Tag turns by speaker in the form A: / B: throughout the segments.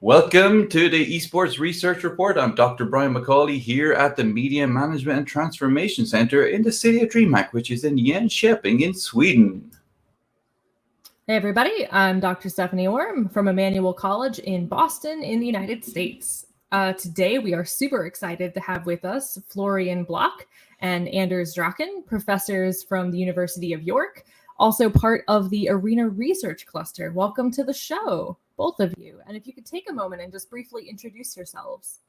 A: Welcome to the Esports Research Report. I'm Dr. Brian McCauley here at the Media Management and Transformation Center in the city of DreamHack, which is in Jönköping in Sweden.
B: Hey everybody, I'm Dr. Stephanie Orm from Emmanuel College in Boston in the United States. Today we are super excited to have with us Florian Block and Anders Drachen, professors from the University of York, also part of the Arena Research Cluster. Welcome to the show, both of you. And if you could take a moment and just briefly introduce yourselves.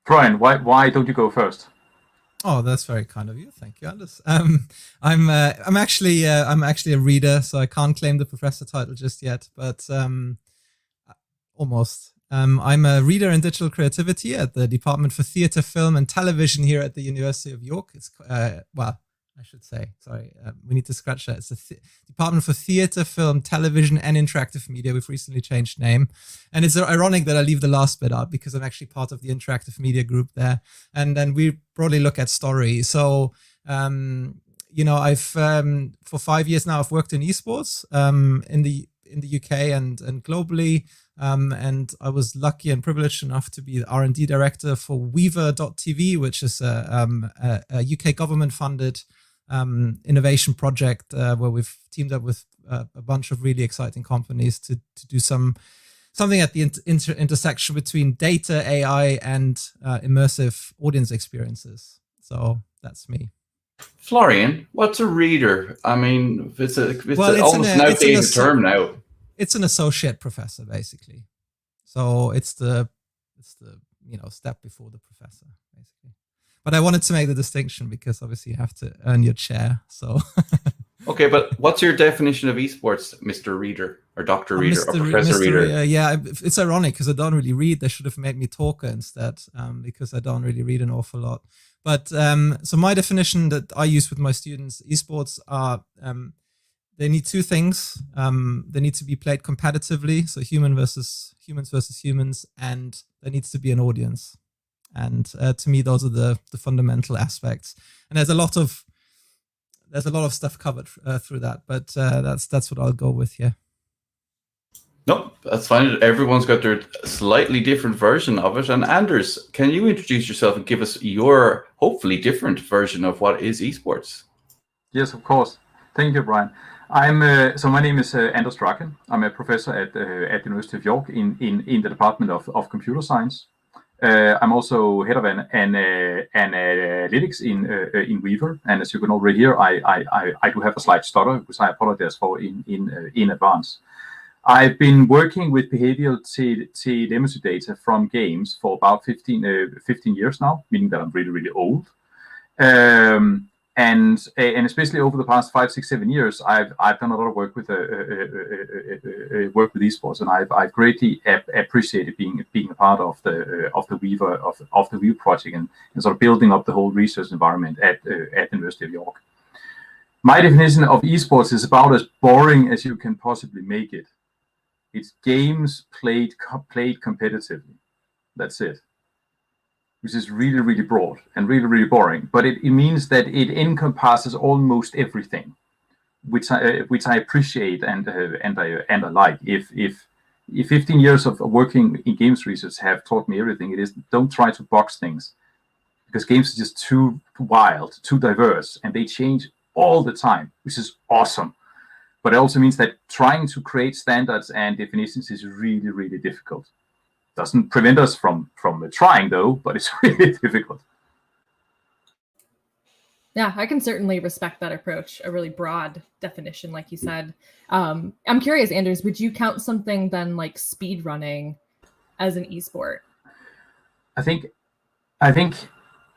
C: Brian, why don't you go first?
D: Oh, that's very kind of you. Thank you, Anders. I'm actually a reader, so I can't claim the professor title just yet, but almost. I'm a reader in digital creativity at the Department for Theatre, Film and Television here at the University of York. It's I should say, sorry, we need to scratch that. It's the Department for Theatre, Film, Television and Interactive Media. We've recently changed name. And it's ironic that I leave the last bit out because I'm actually part of the interactive media group there. And then we broadly look at story. So, I've, for 5 years now, I've worked in esports in the UK and globally. And I was lucky and privileged enough to be the R&D director for Weavr.tv, which is a UK government-funded innovation project where we've teamed up with a bunch of really exciting companies to do something at the intersection between data, AI, and immersive audience experiences. So that's me.
A: Florian, what's a reader? I mean, it's almost an outdated term now.
D: It's an associate professor, basically. So it's the step before the professor, basically. But I wanted to make the distinction because obviously you have to earn your chair. So
A: okay, but what's your definition of esports, Mr. Reader or Dr. Reader or Professor Reader?
D: Yeah, it's ironic because I don't really read. They should have made me talker instead because I don't really read an awful lot. But so my definition that I use with my students, esports are they need two things. They need to be played competitively, so humans versus humans, and there needs to be an audience. And to me, those are the fundamental aspects. And there's a lot of stuff covered through that, but that's what I'll go with here.
A: No, that's fine. Everyone's got their slightly different version of it. And Anders, can you introduce yourself and give us your hopefully different version of what is esports?
C: Yes, of course. Thank you, Brian. So my name is Anders Drachen. I'm a professor at the University of York in the Department of Computer Science. I'm also head of analytics in Weavr, and as you can already hear, I do have a slight stutter, which I apologize for in advance. I've been working with behavioral telemetry data from games for about 15 years now, meaning that I'm really, really old. And especially over the past 5, 6, 7 years, I've done a lot of work with esports, and I've greatly appreciated being a part of the Weavr project and sort of building up the whole research environment at the University of York. My definition of esports is about as boring as you can possibly make it. It's games played competitively. That's it. Which is really, really broad and really, really boring. But it means that it encompasses almost everything, which I appreciate and I like. If 15 years of working in games research have taught me everything, it is don't try to box things, because games are just too wild, too diverse, and they change all the time, which is awesome. But it also means that trying to create standards and definitions is really, really difficult. Doesn't prevent us from trying, though, but it's really difficult.
B: Yeah, I can certainly respect that approach, a really broad definition, like you said. I'm curious, Anders, would you count something then like speed running as an esport?
C: I think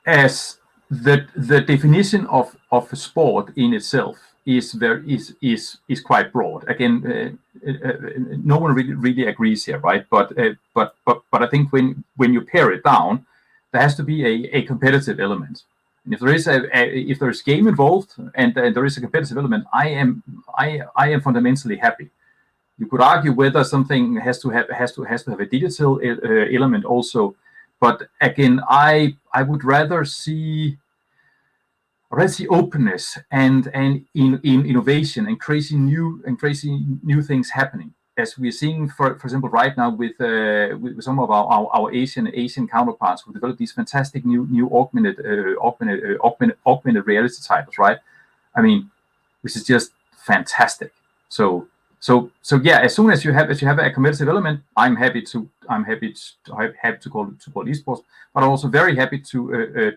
C: as the definition of a sport in itself is quite broad. Again, no one really agrees here, right? But I think when you pare it down, there has to be a competitive element. And if there is game involved and there is a competitive element, I am fundamentally happy. You could argue whether something has to have a digital element also, but again, I would rather see openness and in innovation and crazy new things happening, as we're seeing, for example, right now with some of our Asian counterparts who develop these fantastic new augmented reality titles, right? I mean, which is just fantastic. So yeah, as soon as you have a competitive element, I'm happy to call esports, but I'm also very happy to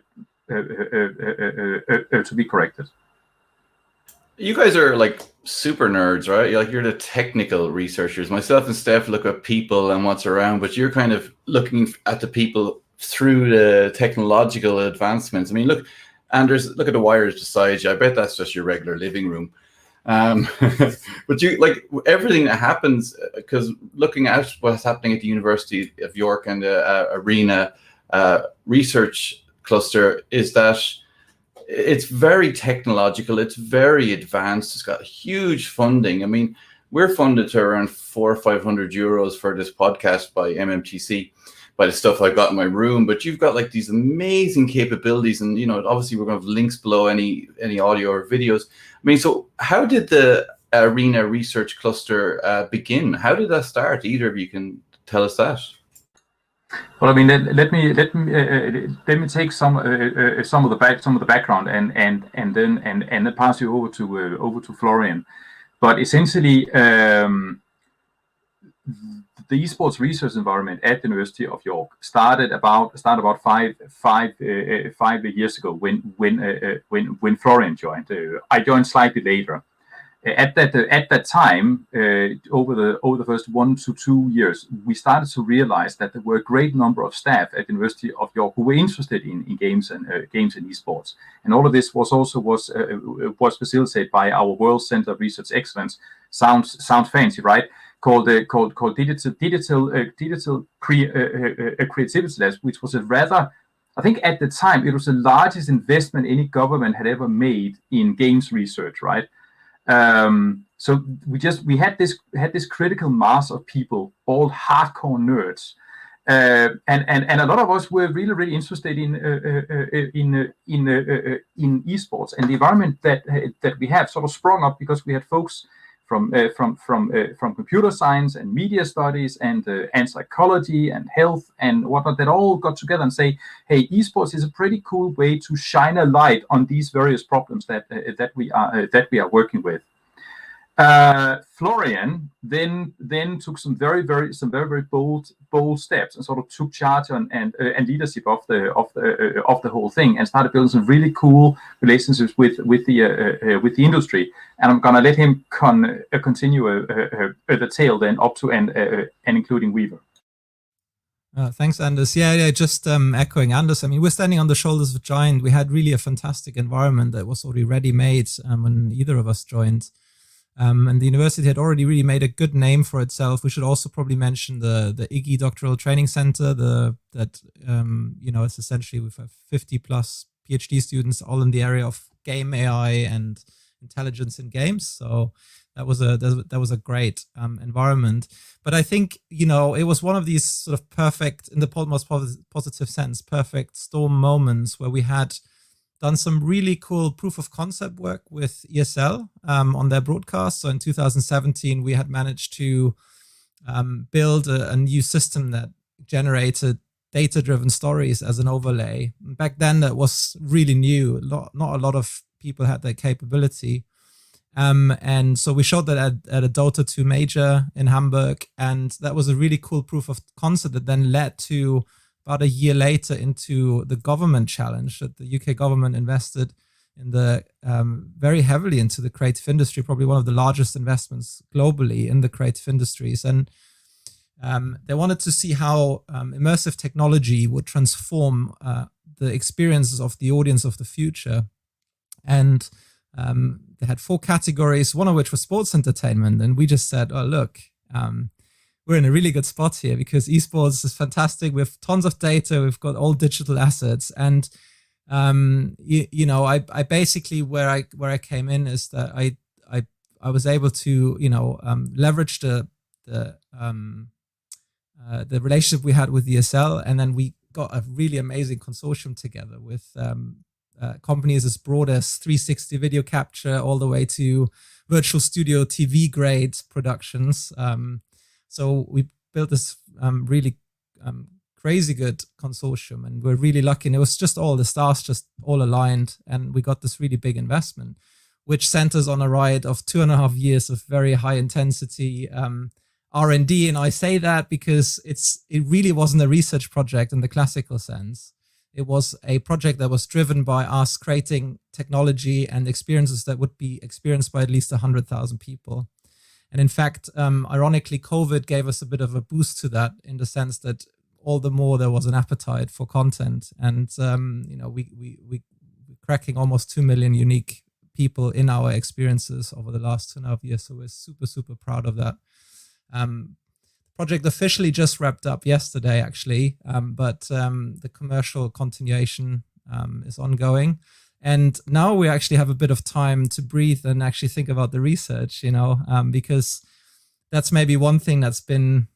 C: be corrected.
A: You guys are like super nerds, right? You're the technical researchers. Myself and Steph look at people and what's around, but you're kind of looking at the people through the technological advancements. I mean, look, Anders, look at the wires beside you. I bet that's just your regular living room. But you like everything that happens, because looking at what's happening at the University of York and the Arena research cluster, is that it's very technological, it's very advanced, it's got huge funding. I mean, we're funded to around 400 or 500 euros for this podcast by MMTC, by the stuff I've got in my room. But you've got like these amazing capabilities, and you know, obviously we're going to have links below any audio or videos. I mean, so how did the Arena Research Cluster begin? How did that start? Either of you can tell us that.
C: Well, I mean, let me take some of the background and then pass you over to Florian. But essentially, the esports research environment at the University of York started about 5 years ago when Florian joined. I joined slightly later. At that time, over the first 1 to 2 years, we started to realize that there were a great number of staff at the University of York who were interested in games and esports, and all of this was facilitated by our World Center of Research Excellence. Sounds fancy, right? Called Digital Creativity Labs, which was a rather, I think at the time, it was the largest investment any government had ever made in games research, right? So we had this critical mass of people, all hardcore nerds, and a lot of us were really interested in esports, and the environment that we have sort of sprung up because we had folks from computer science and media studies and psychology and health and whatnot that all got together and say, hey, esports is a pretty cool way to shine a light on these various problems that we are working with. Florian then took some very bold steps and sort of took charge and leadership of the whole thing and started building some really cool relationships with the industry. And I'm gonna let him continue the tale then up to and including Weavr.
D: Thanks, Anders. Yeah, just echoing Anders. I mean, we're standing on the shoulders of a giant. We had really a fantastic environment that was already ready-made when either of us joined. And the university had already really made a good name for itself. We should also probably mention the IGI Doctoral Training Center, it's essentially with 50 plus PhD students all in the area of game AI and intelligence in games. So that was a great environment. But I think, it was one of these sort of perfect, in the most positive sense, perfect storm moments where we had done some really cool proof of concept work with ESL on their broadcast. So in 2017, we had managed to build a new system that generated data-driven stories as an overlay. Back then, that was really new. Not a lot of people had that capability. And so we showed that at a Dota 2 major in Hamburg. And that was a really cool proof of concept that then led to about a year later into the government challenge that the UK government invested in very heavily into the creative industry, probably one of the largest investments globally in the creative industries. And they wanted to see how immersive technology would transform the experiences of the audience of the future. And they had 4 categories, one of which was sports entertainment. And we just said, oh, look, we're in a really good spot here because esports is fantastic. We have tons of data. We've got all digital assets. And, I basically, where I came in is that I was able to, leverage the relationship we had with ESL. And then we got a really amazing consortium together with companies as broad as 360 video capture all the way to virtual studio TV grade productions. So we built this really crazy good consortium, and we're really lucky. And it was just all the stars just all aligned, and we got this really big investment, which centers on a ride of 2.5 years of very high intensity R&D. And I say that because it really wasn't a research project in the classical sense. It was a project that was driven by us creating technology and experiences that would be experienced by at least 100,000 people. And in fact, ironically, COVID gave us a bit of a boost to that, in the sense that all the more there was an appetite for content. And, we cracking almost 2 million unique people in our experiences over the last 2.5 years. So we're super, super proud of that. Project officially just wrapped up yesterday, actually, but the commercial continuation is ongoing. And now we actually have a bit of time to breathe and actually think about the research, because that's maybe one thing that's been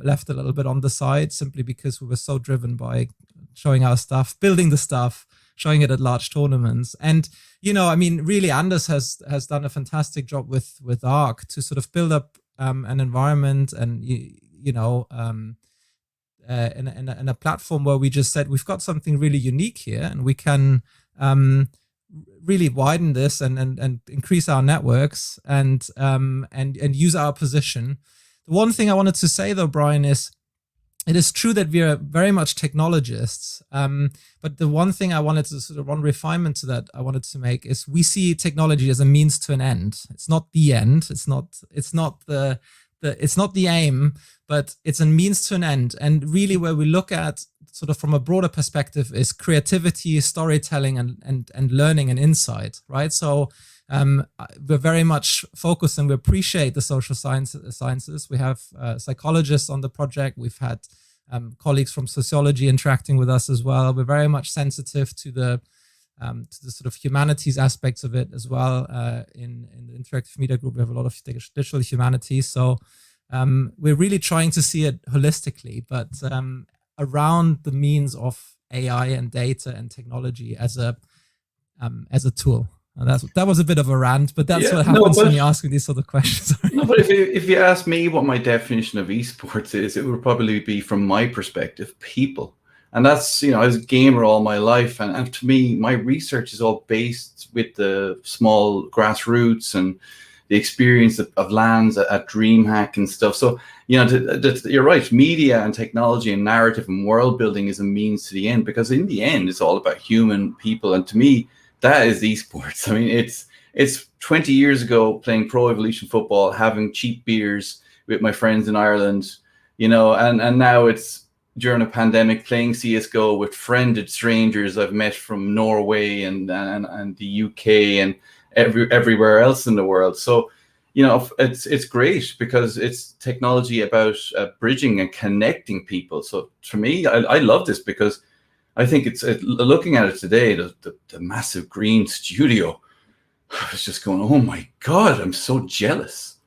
D: left a little bit on the side, simply because we were so driven by showing our stuff, building the stuff, showing it at large tournaments. And, really Anders has done a fantastic job with ARC to sort of build up an environment and, in a platform where we just said, we've got something really unique here, and we can really widen this and increase our networks and use our position. The one thing I wanted to say, though, Brian, is it is true that we are very much technologists. But the one thing I wanted to sort of, one refinement to that I wanted to make is we see technology as a means to an end. It's not the end. It's not the aim, but it's a means to an end. And really where we look at sort of from a broader perspective is creativity, storytelling, and learning and insight, right? So we're very much focused, and we appreciate the social sciences. We have psychologists on the project. We've had colleagues from sociology interacting with us as well. We're very much sensitive to the sort of humanities aspects of it as well. In the interactive media group, we have a lot of digital humanities. So we're really trying to see it holistically, but around the means of AI and data and technology as a tool. And that was a bit of a rant, but that's what happens when you ask me these sort of questions.
A: No, but if you ask me what my definition of esports is, it would probably be, from my perspective, people. And that's, I was a gamer all my life. And to me, my research is all based with the small grassroots and the experience of LANs at DreamHack and stuff. So, you're right. Media and technology and narrative and world building is a means to the end, because in the end, it's all about human people. And to me, that is esports. I mean, it's 20 years ago playing Pro Evolution Football, having cheap beers with my friends in Ireland, and now it's during a pandemic playing CSGO with friended strangers I've met from Norway and the UK and everywhere else in the world. So, it's great because it's technology about bridging and connecting people. So to me, I love this because I think it's looking at it today, the massive green studio. I was just going, oh my God, I'm so jealous.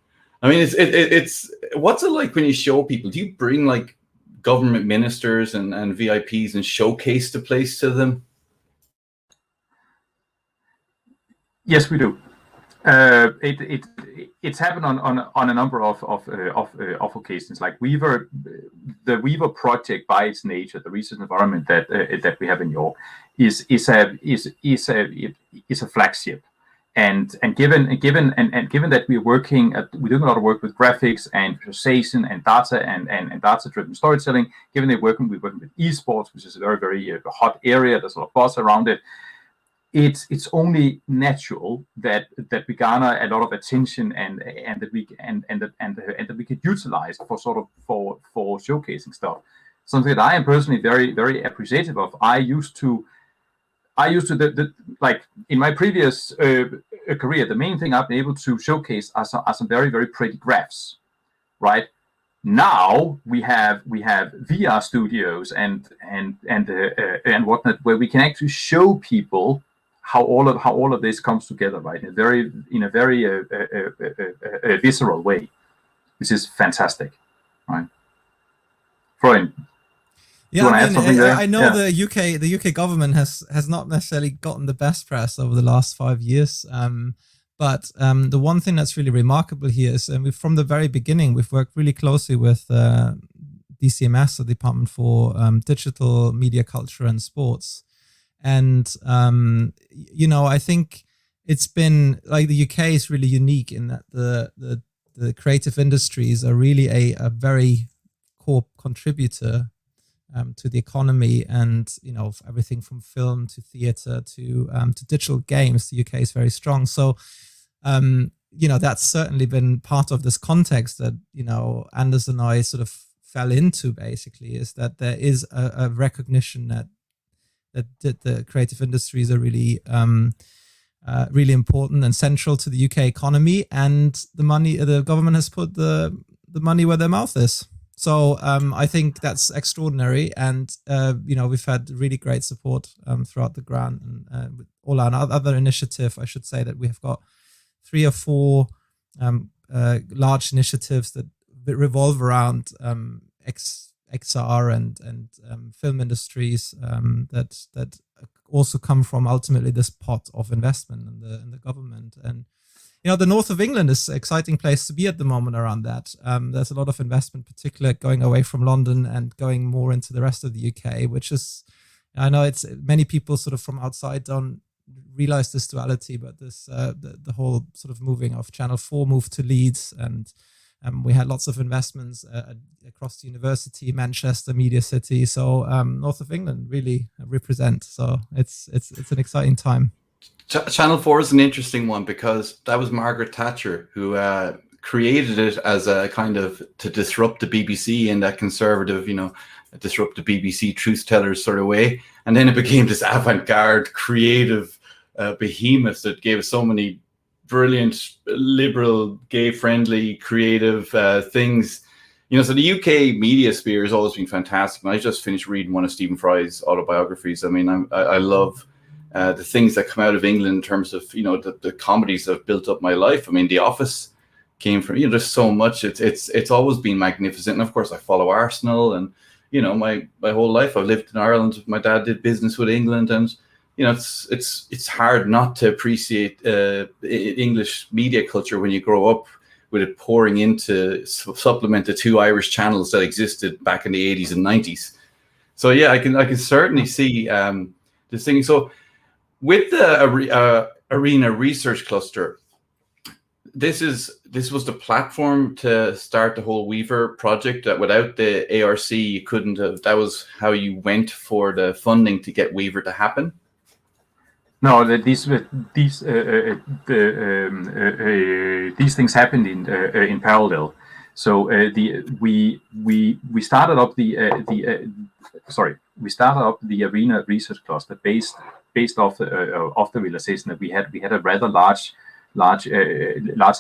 A: I mean, it's what's it like when you show people? Do you bring like government ministers and VIPs and showcase the place to them?
C: Yes, we do. It's happened on a number of occasions. Like Weavr, the Weavr project by its nature, the research environment that we have in York, is a flagship. And given that we're doing a lot of work with graphics and visualization and data and data-driven storytelling, given that we're working with esports, which is a very, very hot area, there's a lot of buzz around it. It's only natural that we garner a lot of attention and that we could utilize for showcasing stuff. Something that I am personally very, very appreciative of. I used to like in my previous career, the main thing I've been able to showcase are some very, very pretty graphs, right? Now we have VR studios and whatnot, where we can actually show people how all of this comes together, right? In a very visceral way, which is fantastic, right? Florian. Do you want to add something there?
D: I know the UK government has not necessarily gotten the best press over the last 5 years. But the one thing that's really remarkable here is from the very beginning, we've worked really closely with DCMS, the Department for Digital Media, Culture and Sports. And, I think it's been like the UK is really unique in that the creative industries are really a very core contributor to the economy, and everything from film to theatre to digital games. The UK is very strong. So that's certainly been part of this context that Anders and I sort of fell into, basically, is that there is a recognition that the creative industries are really really important and central to the UK economy, and the government has put the money where their mouth is. So I think that's extraordinary, and we've had really great support throughout the grant, and with all our other initiative. I should say that we have got 3 or 4 large initiatives that revolve around XR and film industries that also come from ultimately this pot of investment in the government. And the north of England is an exciting place to be at the moment around that. There's a lot of investment, particularly going away from London and going more into the rest of the UK, which is, I know it's many people sort of from outside don't realize this duality, but this the whole sort of moving of Channel 4 moved to Leeds, and we had lots of investments across the university, Manchester, Media City. So north of England really represent. So it's an exciting time.
A: Channel 4 is an interesting one because that was Margaret Thatcher who created it as a kind of to disrupt the BBC in that conservative, disrupt the BBC truth tellers sort of way. And then it became this avant-garde creative behemoth that gave us so many brilliant, liberal, gay-friendly, creative things. So the UK media sphere has always been fantastic. And I just finished reading one of Stephen Fry's autobiographies. I mean, I love the things that come out of England in terms of, the comedies that have built up my life. I mean, The Office came from, there's so much. It's always been magnificent. And of course, I follow Arsenal, and, my whole life I've lived in Ireland. My dad did business with England, and it's hard not to appreciate English media culture when you grow up with it pouring in to supplement the 2 Irish channels that existed back in the 80s and 90s. So yeah, I can certainly see this thing. So with the Arena Research Cluster, this was the platform to start the whole Weavr project. That without the ARC, you couldn't have. That was how you went for the funding to get Weavr to happen.
C: No, these things happened in parallel. So we started up the Arena Research Cluster based off the realization that we had a rather large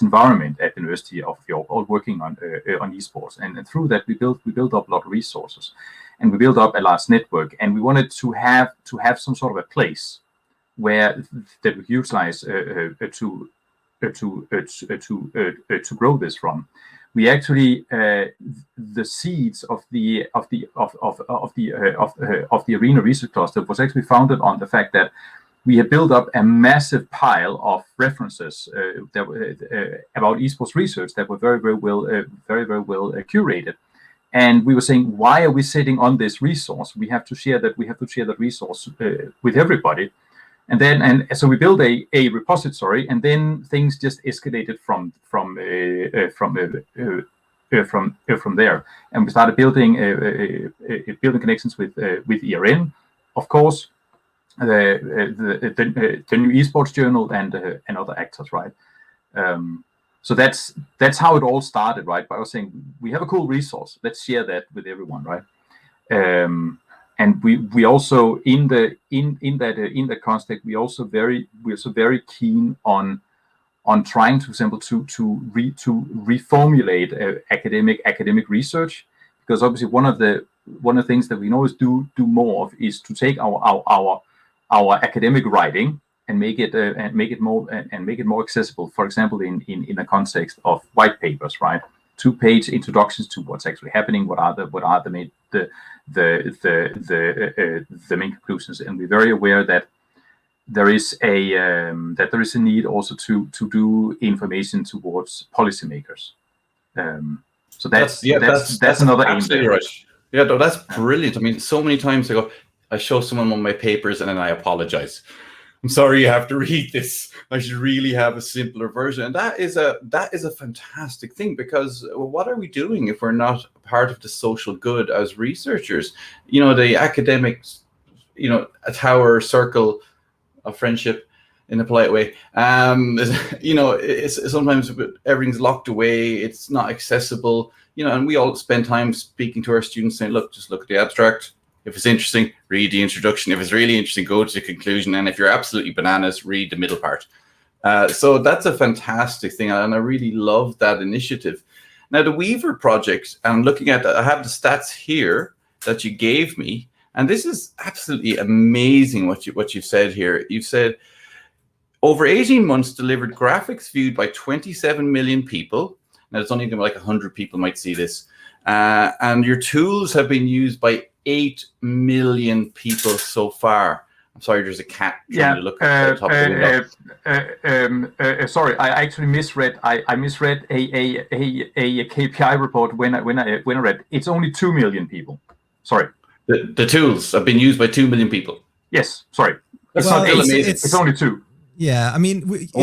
C: environment at the University of York, all working on esports, and through that we built up a lot of resources, and we built up a large network, and we wanted to have some sort of a place where that we utilize to grow this from. We actually the seeds of the Arena Research Cluster was actually founded on the fact that we had built up a massive pile of references about esports research that were very well curated. And we were saying, why are we sitting on this resource? We have to share that resource with everybody. And so we built a repository, and then things just escalated from there. And we started building connections with ERN, of course, the new esports journal, and other actors, right? So that's how it all started, right? By us saying, we have a cool resource, let's share that with everyone, right? And we also in that context we're also very keen on trying to, for example, to reformulate academic research, because obviously one of the things that we always do more of is to take our academic writing and make it more accessible. For example, in the context of white papers, right? 2-page introductions to what's actually happening, what are the main conclusions, and we're very aware that there is a need also to do information towards policymakers. So that's another aim there.
A: Right. Yeah, no, that's brilliant. I mean, so many times I show someone one of my papers and then I apologize. I'm sorry you have to read this. I should really have a simpler version. And that is a fantastic thing, because what are we doing if we're not part of the social good as researchers? You know, the academics, you know, a tower circle of friendship in a polite way. You know, it's sometimes everything's locked away. It's not accessible, you know, and we all spend time speaking to our students saying, look, just look at the abstract. If it's interesting, read the introduction. If it's really interesting, go to the conclusion. And if you're absolutely bananas, read the middle part. So that's a fantastic thing. And I really love that initiative. Now, the Weavr project, I'm looking at that. I have the stats here that you gave me. And this is absolutely amazing what you've said here. You've said over 18 months delivered graphics viewed by 27 million people. Now, it's only going to be like 100 people might see this. And your tools have been used by 8 million people so far. I'm sorry, there's a cat trying to look at the top of the window.
C: Sorry, I actually misread. I misread a KPI report when I read. It's only 2 million people. Sorry.
A: The tools have been used by 2 million people.
C: Yes, sorry. It's only 2.
D: Yeah, I mean, it's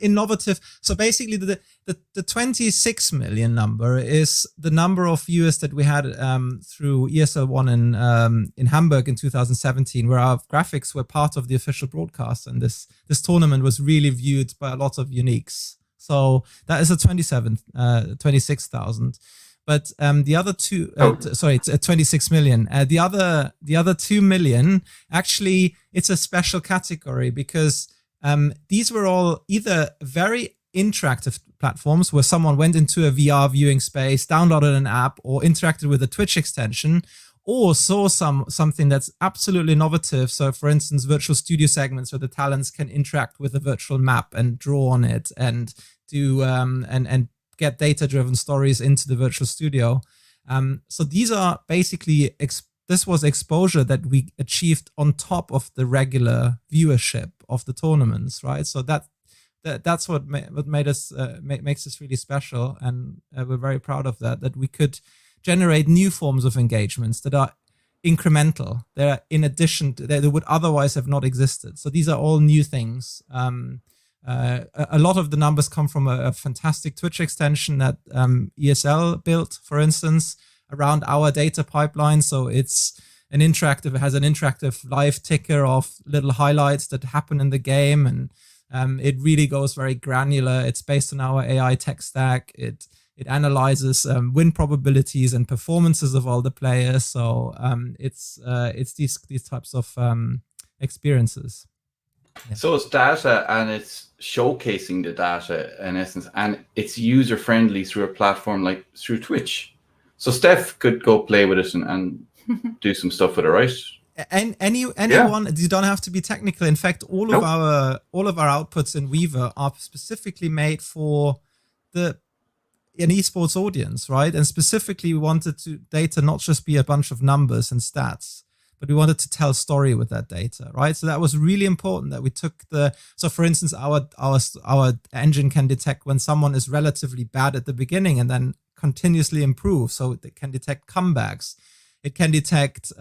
D: innovative. So basically, the 26 million number is the number of viewers that we had through ESL1 in Hamburg in 2017, where our graphics were part of the official broadcast, and this tournament was really viewed by a lot of uniques. So that is a 26,000. But the other two, sorry, it's 26 million. The other 2 million, actually, it's a special category, because these were all either very interactive platforms where someone went into a VR viewing space, downloaded an app, or interacted with a Twitch extension, or saw something that's absolutely innovative. So, for instance, virtual studio segments where the talents can interact with a virtual map and draw on it and do and get data-driven stories into the virtual studio. So these are basically, this was exposure that we achieved on top of the regular viewership of the tournaments, right? So that's what made us makes us really special, and we're very proud of that we could generate new forms of engagements that are incremental. They're in addition to that would otherwise have not existed. So these are all new things. A lot of the numbers come from a fantastic Twitch extension that ESL built, for instance, around our data pipeline. So it's it has an interactive live ticker of little highlights that happen in the game, and it really goes very granular. It's based on our AI tech stack. It analyzes win probabilities and performances of all the players. So it's these types of experiences. Yeah.
A: So it's data, and it's showcasing the data in essence, and it's user friendly through a platform like through Twitch. So Steph could go play with it and do some stuff with it, right?
D: And anyone, you don't have to be technical. In fact, all of our outputs in Weavr are specifically made for an esports audience, right? And specifically, we wanted data not just be a bunch of numbers and stats, but we wanted to tell a story with that data, right? So that was really important that we took so for instance, our engine can detect when someone is relatively bad at the beginning and then continuously improve. So it can detect comebacks. It can detect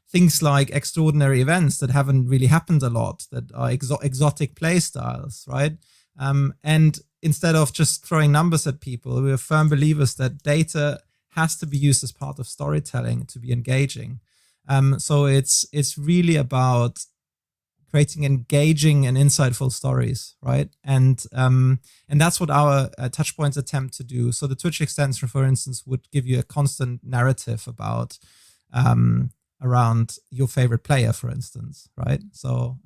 D: things like extraordinary events that haven't really happened a lot, that are exotic play styles, right? And instead of just throwing numbers at people, we are firm believers that data has to be used as part of storytelling to be engaging. So it's really about creating engaging and insightful stories, right? And that's what our Touchpoints attempt to do. So the Twitch extension, for instance, would give you a constant narrative about around your favorite player, for instance, right? So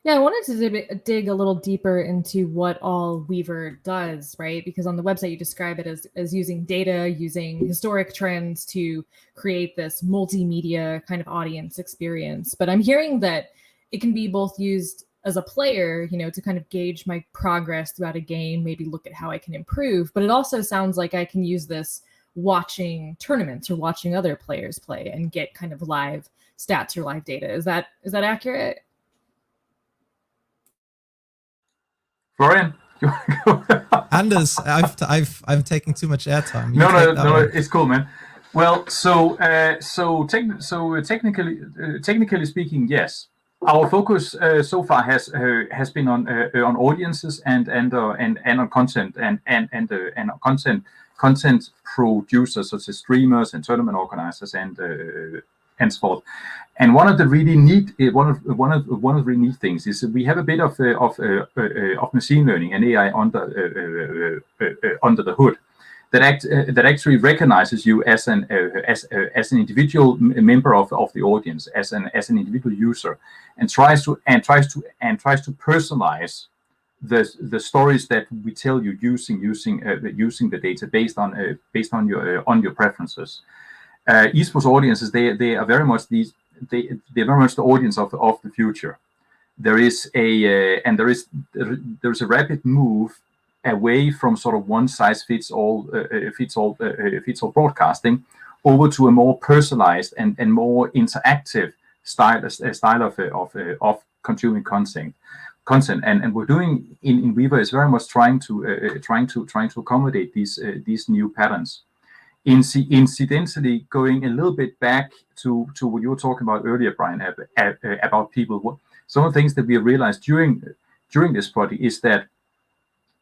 B: Yeah, I wanted to dig a little deeper into what all Weavr does, right? Because on the website you describe it as using data, using historic trends to create this multimedia kind of audience experience. But I'm hearing that it can be both used as a player, to kind of gauge my progress throughout a game, maybe look at how I can improve. But it also sounds like I can use this watching tournaments or watching other players play and get kind of live stats or live data. Is that accurate?
C: Florian, you want to go?
D: Anders, I'm taking too much airtime.
C: No, it's cool, man. Well, technically speaking, yes. Our focus so far has been on audiences and on content and content producers such as streamers and tournament organizers and sport. And one of the really neat things is that we have a bit of machine learning and AI under the hood that actually recognizes you as an individual member of the audience, as an individual user, and tries to personalize the stories that we tell you using the data based on your preferences. Esports audiences, they are very much they're very much the audience of the future. There is a rapid move away from sort of one size fits all broadcasting over to a more personalized and more interactive style of consuming content. And we're doing in Weavr is very much trying to accommodate these new patterns. Incidentally, going a little bit back to what you were talking about earlier, Brian, about people. Some of the things that we have realized during this project is that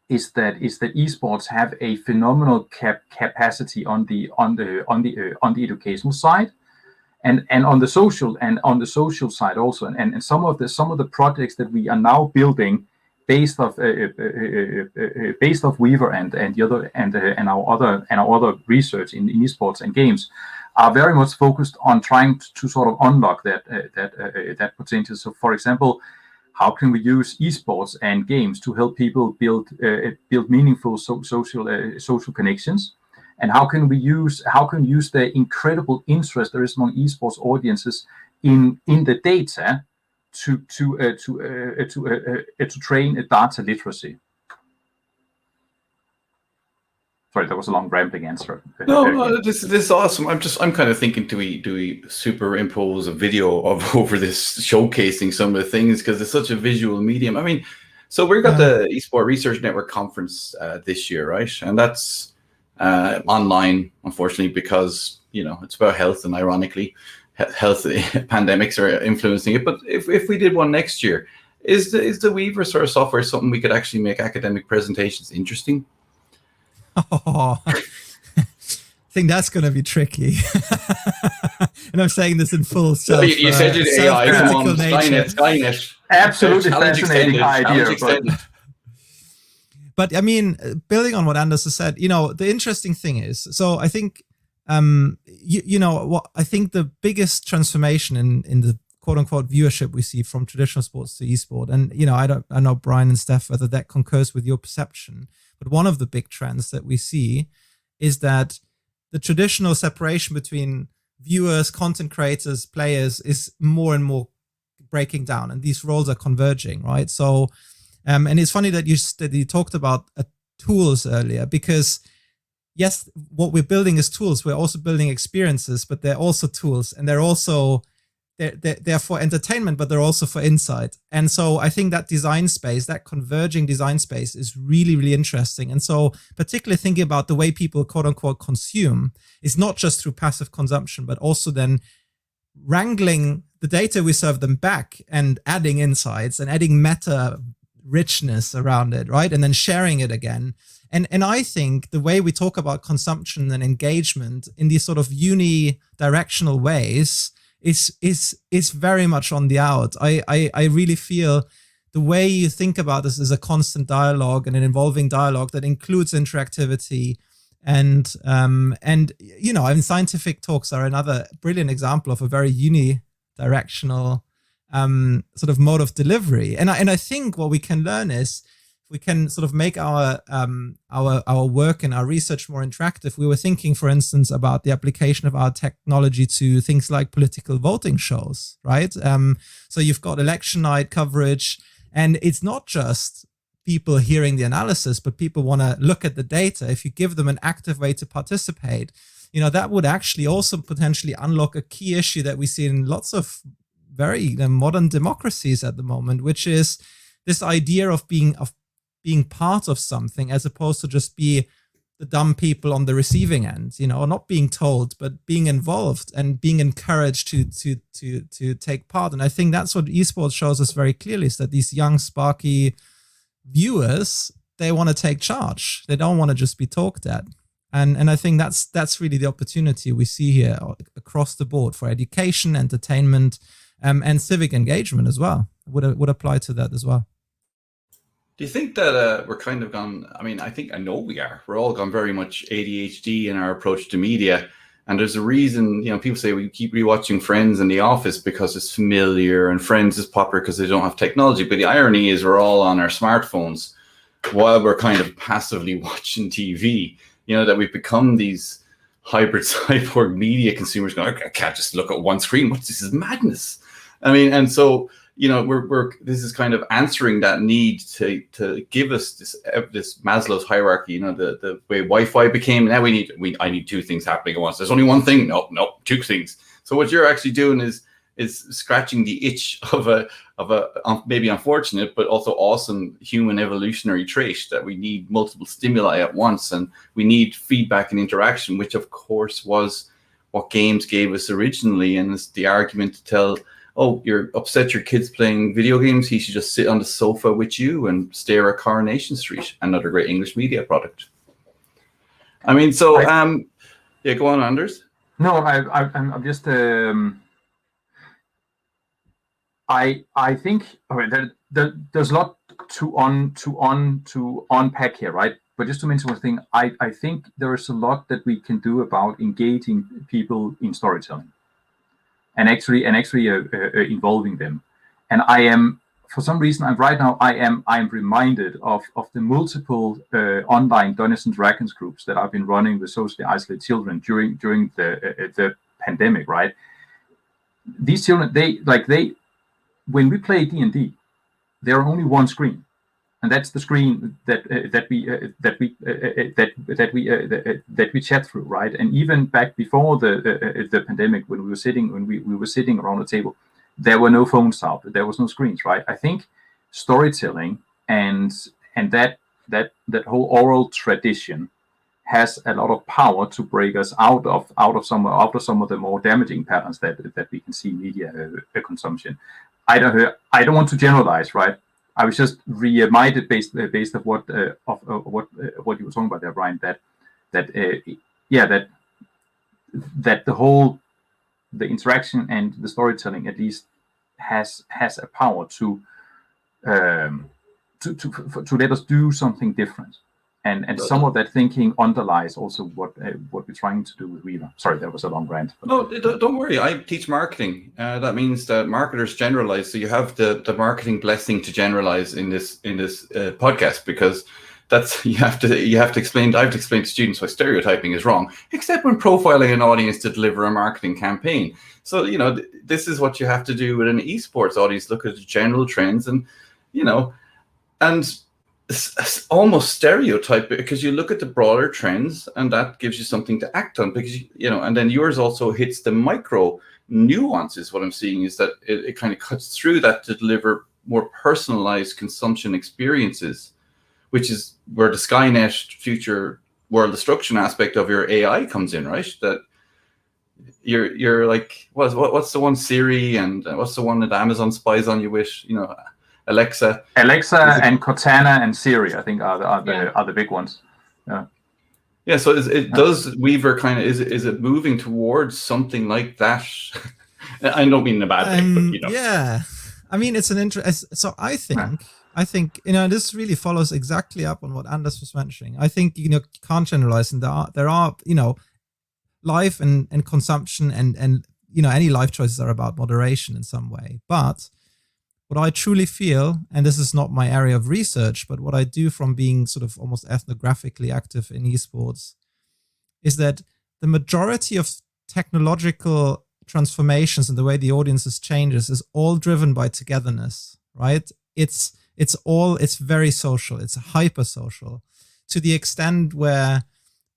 C: esports have a phenomenal capacity on the educational side, and on the social side also, and some of the projects that we are now building based off Weavr and our other research in esports and games are very much focused on trying to sort of unlock that potential. So, for example, how can we use esports and games to help people build meaningful social connections? And how can we use the incredible interest there is among esports audiences in the data to train a data literacy? Sorry, that was a long rambling answer.
A: No, this is awesome. I'm kind of thinking, do we superimpose a video over this showcasing some of the things, because it's such a visual medium. I mean, so we've got the Esport Research Network conference this year, right? And that's online, unfortunately, because it's about health, and ironically, health pandemics are influencing it. But if we did one next year, is the Weavr sort of software something we could actually make academic presentations interesting?
D: Oh, I think that's going to be tricky. And I'm saying this in full self.
A: You said it, AI. Come on, Skynet.
C: Absolutely fascinating idea.
D: But I mean, building on what Anders has said, the interesting thing is, so I think, what I think the biggest transformation in the quote unquote viewership we see from traditional sports to esport, and I know Brian and Steph whether that concurs with your perception. But one of the big trends that we see is that the traditional separation between viewers, content creators, players is more and more breaking down, and these roles are converging, right? So, and it's funny that you talked about tools earlier, because yes, what we're building is tools. We're also building experiences, but they're also tools, and they're for entertainment, but they're also for insight. And so I think that design space, that converging design space, is really, really interesting. And so particularly thinking about the way people quote unquote consume is not just through passive consumption, but also then wrangling the data we serve them back and adding insights and adding meta richness around it, right? And then sharing it again. And I think the way we talk about consumption and engagement in these sort of unidirectional ways is very much on the out. I really feel the way you think about this is a constant dialogue and an evolving dialogue that includes interactivity, and scientific talks are another brilliant example of a very unidirectional sort of mode of delivery. And I think what we can learn is we can sort of make our work and our research more interactive. We were thinking, for instance, about the application of our technology to things like political voting shows, right? So you've got election night coverage, And it's not just people hearing the analysis, but people want to look at the data. If you give them an active way to participate, that would actually also potentially unlock a key issue that we see in lots of very modern democracies at the moment, which is this idea of being part of something, as opposed to just be the dumb people on the receiving end, or not being told, but being involved and being encouraged to take part. And I think that's what esports shows us very clearly, is that these young, sparky viewers, they want to take charge. They don't want to just be talked at. And I think that's really the opportunity we see here across the board for education, entertainment, and civic engagement as well. Would apply to that as well.
A: Do you think that we're kind of gone? I know we are. We're all gone very much ADHD in our approach to media. And there's a reason, people say we keep rewatching Friends in the office because it's familiar, and Friends is popular because they don't have technology. But the irony is we're all on our smartphones while we're kind of passively watching TV. That we've become these hybrid cyborg media consumers going, I can't just look at one screen. This is madness. And so, this is kind of answering that need to give us this Maslow's hierarchy, the way Wi-Fi became. Now I need two things happening at once. There's only one thing. No, two things. So what you're actually doing is scratching the itch of a maybe unfortunate but also awesome human evolutionary trait, that we need multiple stimuli at once, and we need feedback and interaction, which of course was what games gave us originally. And it's the argument to tell, you're upset your kid's playing video games, he should just sit on the sofa with you and stare at Coronation Street, another great English media product. Go on, Anders.
C: No, I'm just I think there's a lot to unpack here, right? But just to mention one thing, I think there is a lot that we can do about engaging people in storytelling, and actually involving them. And I am, for some reason, I am reminded of the multiple online Dungeons and Dragons groups that I've been running with socially isolated children during the pandemic, right? These children, when we play D&D, there are only one screen, and that's the screen that we chat through, right? And even back before the pandemic, when we were sitting around the table, there were no phones out, there was no screens, right? I think storytelling and that whole oral tradition has a lot of power to break us out of some of the more damaging patterns that we can see in media consumption. I don't want to generalize, right? I was just reminded based of what you were talking about there, Brian. That the interaction and the storytelling at least has a power to let us do something different. And some of that thinking underlies also what we're trying to do with Weavr. Sorry, that was a long rant.
A: No, don't worry. I teach marketing. That means that marketers generalize. So you have the marketing blessing to generalize in this podcast, because that's you have to explain. I have to explain to students why stereotyping is wrong, except when profiling an audience to deliver a marketing campaign. So this is what you have to do with an esports audience. Look at the general trends, and it's almost stereotype, because you look at the broader trends and that gives you something to act on, because and then yours also hits the micro nuances. What I'm seeing is that it kind of cuts through that to deliver more personalized consumption experiences, which is where the Skynet future world destruction aspect of your AI comes in, right? That you're like, what's the one Siri, and what's the one that Amazon spies on you with, Alexa
C: and Cortana and Siri, I think are the big ones.
A: Yeah. So does Weavr kind of is it moving towards something like that? I don't mean in a bad way, but
D: Yeah, I mean it's an interest. So I think this really follows exactly up on what Anders was mentioning. I think you can't generalize, and there are life and consumption and any life choices are about moderation in some way, but what I truly feel, and this is not my area of research, but what I do from being sort of almost ethnographically active in esports, is that the majority of technological transformations and the way the audiences changes is all driven by togetherness, right? It's it's very social. It's hyper social, to the extent where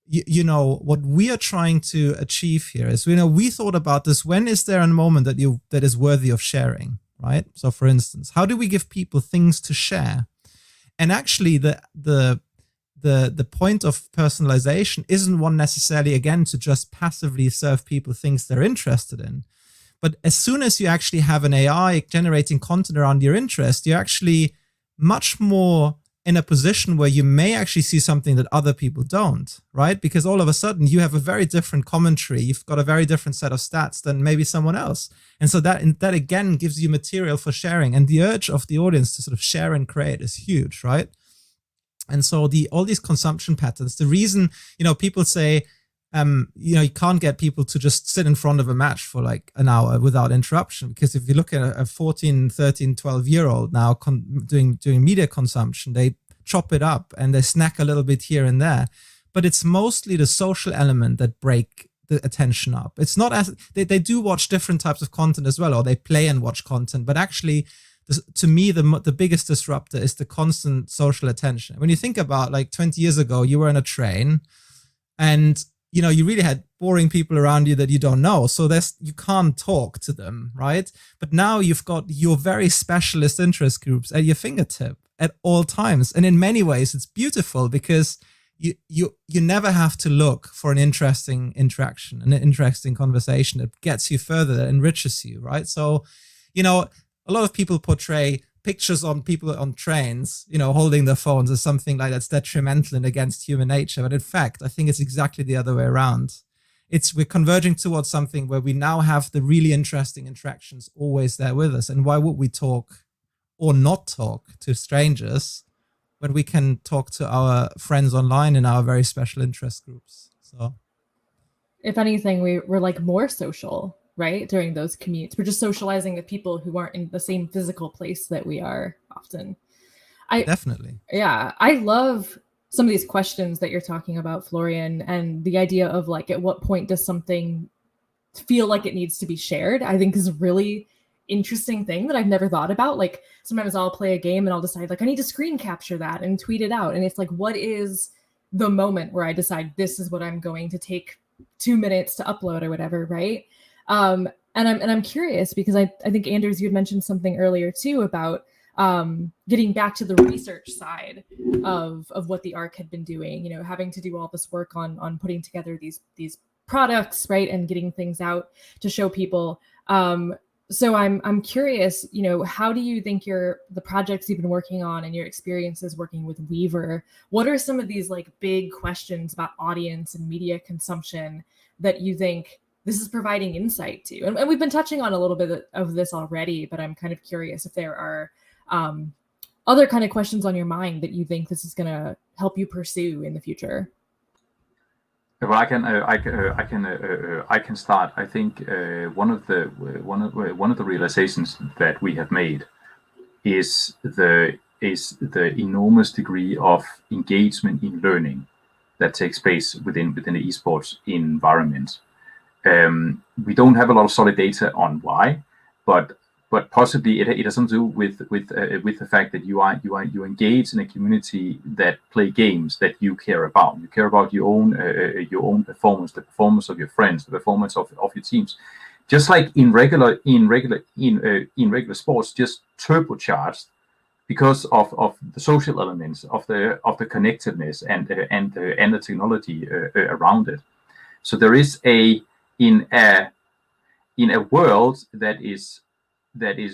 D: you know what we are trying to achieve here is, we thought about this. When is there a moment that is worthy of sharing, right? So for instance, how do we give people things to share? And actually the point of personalization isn't one necessarily, again, to just passively serve people things they're interested in. But as soon as you actually have an AI generating content around your interest, you're actually much more in a position where you may actually see something that other people don't, right? Because all of a sudden you have a very different commentary. You've got a very different set of stats than maybe someone else. And so that again gives you material for sharing. And the urge of the audience to sort of share and create is huge, right? And so all these consumption patterns, the reason, people say, you can't get people to just sit in front of a match for like an hour without interruption. Because if you look at a 14, 13, 12-year-old now doing media consumption, they chop it up and they snack a little bit here and there. But it's mostly the social element that break the attention up. It's not as they do watch different types of content as well, or they play and watch content. But actually, to me, the biggest disruptor is the constant social attention. When you think about like 20 years ago, you were in a train and you really had boring people around you that you don't know. So you can't talk to them, right? But now you've got your very specialist interest groups at your fingertip at all times. And in many ways, it's beautiful because you never have to look for an interesting interaction, an interesting conversation that gets you further, that enriches you, right? So, a lot of people portray pictures on people on trains, holding their phones as something like that's detrimental and against human nature. But in fact, I think it's exactly the other way around. We're converging towards something where we now have the really interesting interactions always there with us. And why would we talk or not talk to strangers when we can talk to our friends online in our very special interest groups? So,
B: if anything, we're like more social, right? During those commutes, we're just socializing with people who aren't in the same physical place that we are often.
D: Definitely.
B: Yeah. I love some of these questions that you're talking about, Florian, and the idea of like, at what point does something feel like it needs to be shared? I think is a really interesting thing that I've never thought about. Like sometimes I'll play a game and I'll decide like, I need to screen capture that and tweet it out. And it's like, what is the moment where I decide this is what I'm going to take 2 minutes to upload or whatever, right? And I'm curious because I think, Anders, you had mentioned something earlier too about getting back to the research side of what the ARC had been doing, having to do all this work on putting together these products, right, and getting things out to show people. So I'm curious, how do you think the projects you've been working on and your experiences working with Weavr, what are some of these like big questions about audience and media consumption that you think this is providing insight to? And we've been touching on a little bit of this already, but I'm kind of curious if there are other kind of questions on your mind that you think this is going to help you pursue in the future.
C: Well, I can start. I think one of the realizations that we have made is the enormous degree of engagement in learning that takes place within the esports environment. We don't have a lot of solid data on why, but possibly it has something to do with the fact that you engage in a community that play games that you care about. You care about your own performance, the performance of your friends, the performance of your teams. Just like in regular sports, just turbocharged because of the social elements, of the connectedness and the technology around it. So there is in a world that is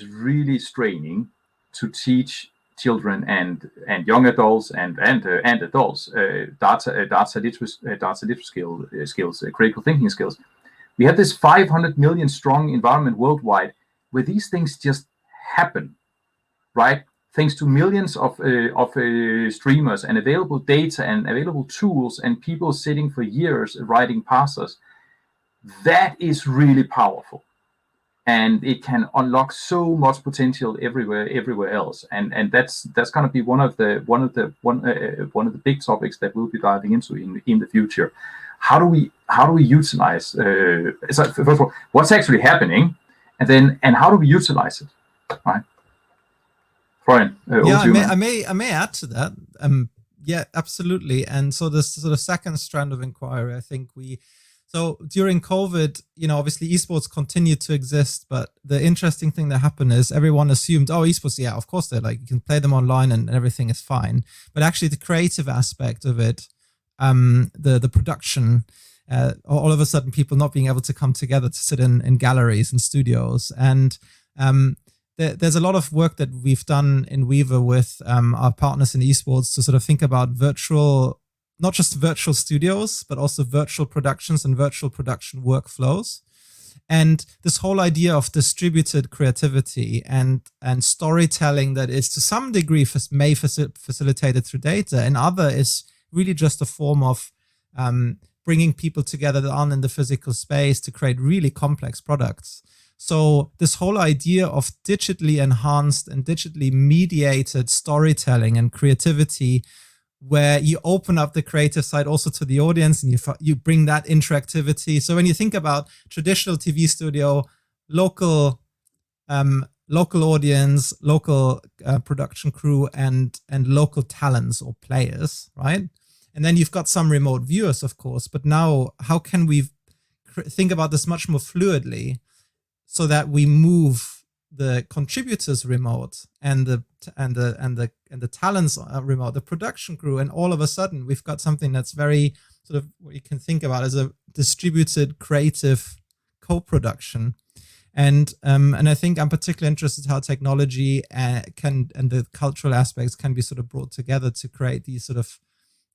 C: really straining to teach children and young adults and adults data literacy skills, critical thinking skills. We have this 500 million strong environment worldwide where these things just happen, right? Thanks to millions of streamers and available data and available tools and people sitting for years writing past us. That is really powerful, and it can unlock so much potential everywhere else. And that's going to be one of the big topics that we'll be diving into in the future. How do we utilize? First of all, what's actually happening, and how do we utilize it, right? Florian,
D: yeah, I may add to that. Yeah, absolutely. And so this sort of second strand of inquiry, I think so during COVID, obviously esports continued to exist, but the interesting thing that happened is everyone assumed, oh, esports, yeah, of course they're like, you can play them online and everything is fine. But actually the creative aspect of it, the production, all of a sudden people not being able to come together to sit in galleries and studios. And there's a lot of work that we've done in Weavr with our partners in esports to sort of think about not just virtual studios, but also virtual productions and virtual production workflows. And this whole idea of distributed creativity and storytelling that is to some degree facilitated through data, and other is really just a form of bringing people together that aren't in the physical space to create really complex products. So this whole idea of digitally enhanced and digitally mediated storytelling and creativity, where you open up the creative side also to the audience and you bring that interactivity. So when you think about traditional TV studio, local audience, local production crew, and local talents or players, right? And then you've got some remote viewers, of course. But now, how can we think about this much more fluidly, so that we move the contributors remote and the talents remote, the production crew, and all of a sudden we've got something that's very sort of what you can think about as a distributed creative co-production. And I think I'm particularly interested how technology and the cultural aspects can be sort of brought together to create these sort of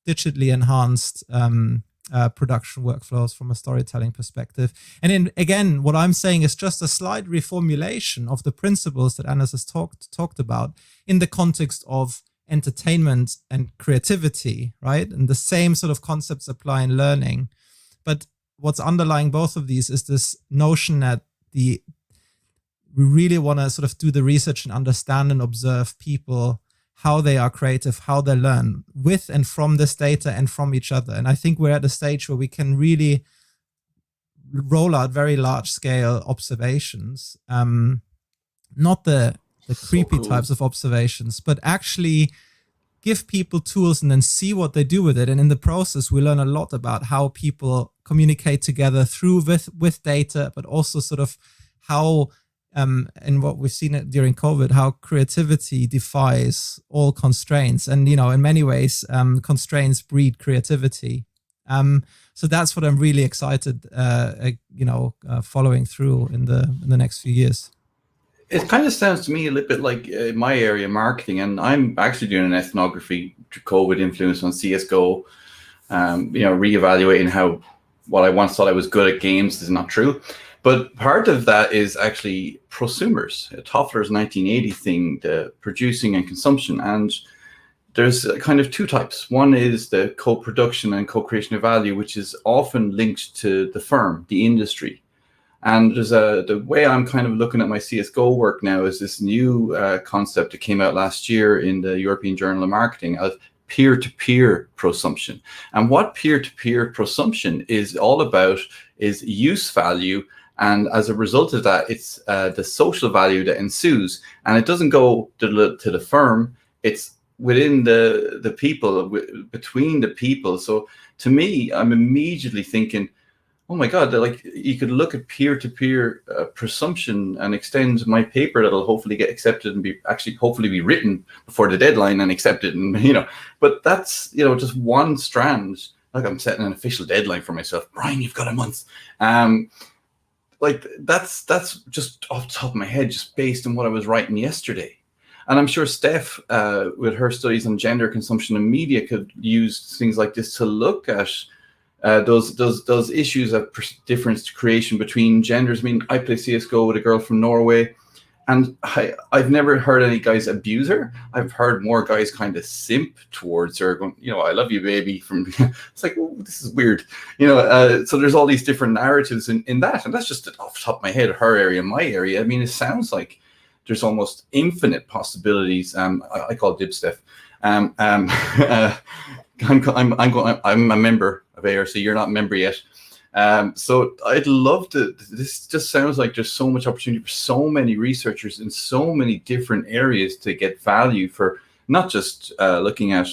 D: digitally enhanced production workflows from a storytelling perspective. And again, what I'm saying is just a slight reformulation of the principles that Anders has talked about in the context of entertainment and creativity, right? And the same sort of concepts apply in learning. But what's underlying both of these is this notion that we really want to sort of do the research and understand and observe people, how they are creative, how they learn with and from this data and from each other. And I think we're at a stage where we can really roll out very large scale observations, not the creepy types of observations, but actually give people tools and then see what they do with it. And in the process, we learn a lot about how people communicate together with data, but also sort of how and what we've seen during COVID, how creativity defies all constraints. And, in many ways, constraints breed creativity. So that's what I'm really excited, following through in the next few years.
A: It kind of sounds to me a little bit like my area, marketing, and I'm actually doing an ethnography to COVID influence on CSGO, reevaluating how what I once thought I was good at games is not true. But part of that is actually prosumers, Toffler's 1980 thing, the producing and consumption. And there's kind of two types. One is the co-production and co-creation of value, which is often linked to the firm, the industry. And there's the way I'm kind of looking at my CSGO work now is this new concept that came out last year in the European Journal of Marketing of peer-to-peer prosumption. And what peer-to-peer prosumption is all about is use value. And as a result of that, it's the social value that ensues. And it doesn't go to the firm. It's within the people, between the people. So to me, I'm immediately thinking, oh my God, like you could look at peer-to-peer presumption and extend my paper that'll hopefully get accepted and hopefully be written before the deadline and accepted. And, but that's, just one strand. Like I'm setting an official deadline for myself. Brian, you've got a month. Like that's just off the top of my head, just based on what I was writing yesterday. And I'm sure Steph, with her studies on gender consumption and media, could use things like this to look at those issues of difference creation between genders. I mean, I play CSGO with a girl from Norway, and I've never heard any guys abuse her. I've heard more guys kind of simp towards her, going, I love you, baby. It's like, oh, this is weird, So there's all these different narratives in that, and that's just off the top of my head, her area, my area. I mean, it sounds like there's almost infinite possibilities. I call it Dibsteph. I'm a member of ARC. You're not a member yet. So I'd love to. This just sounds like there's so much opportunity for so many researchers in so many different areas to get value for not just looking at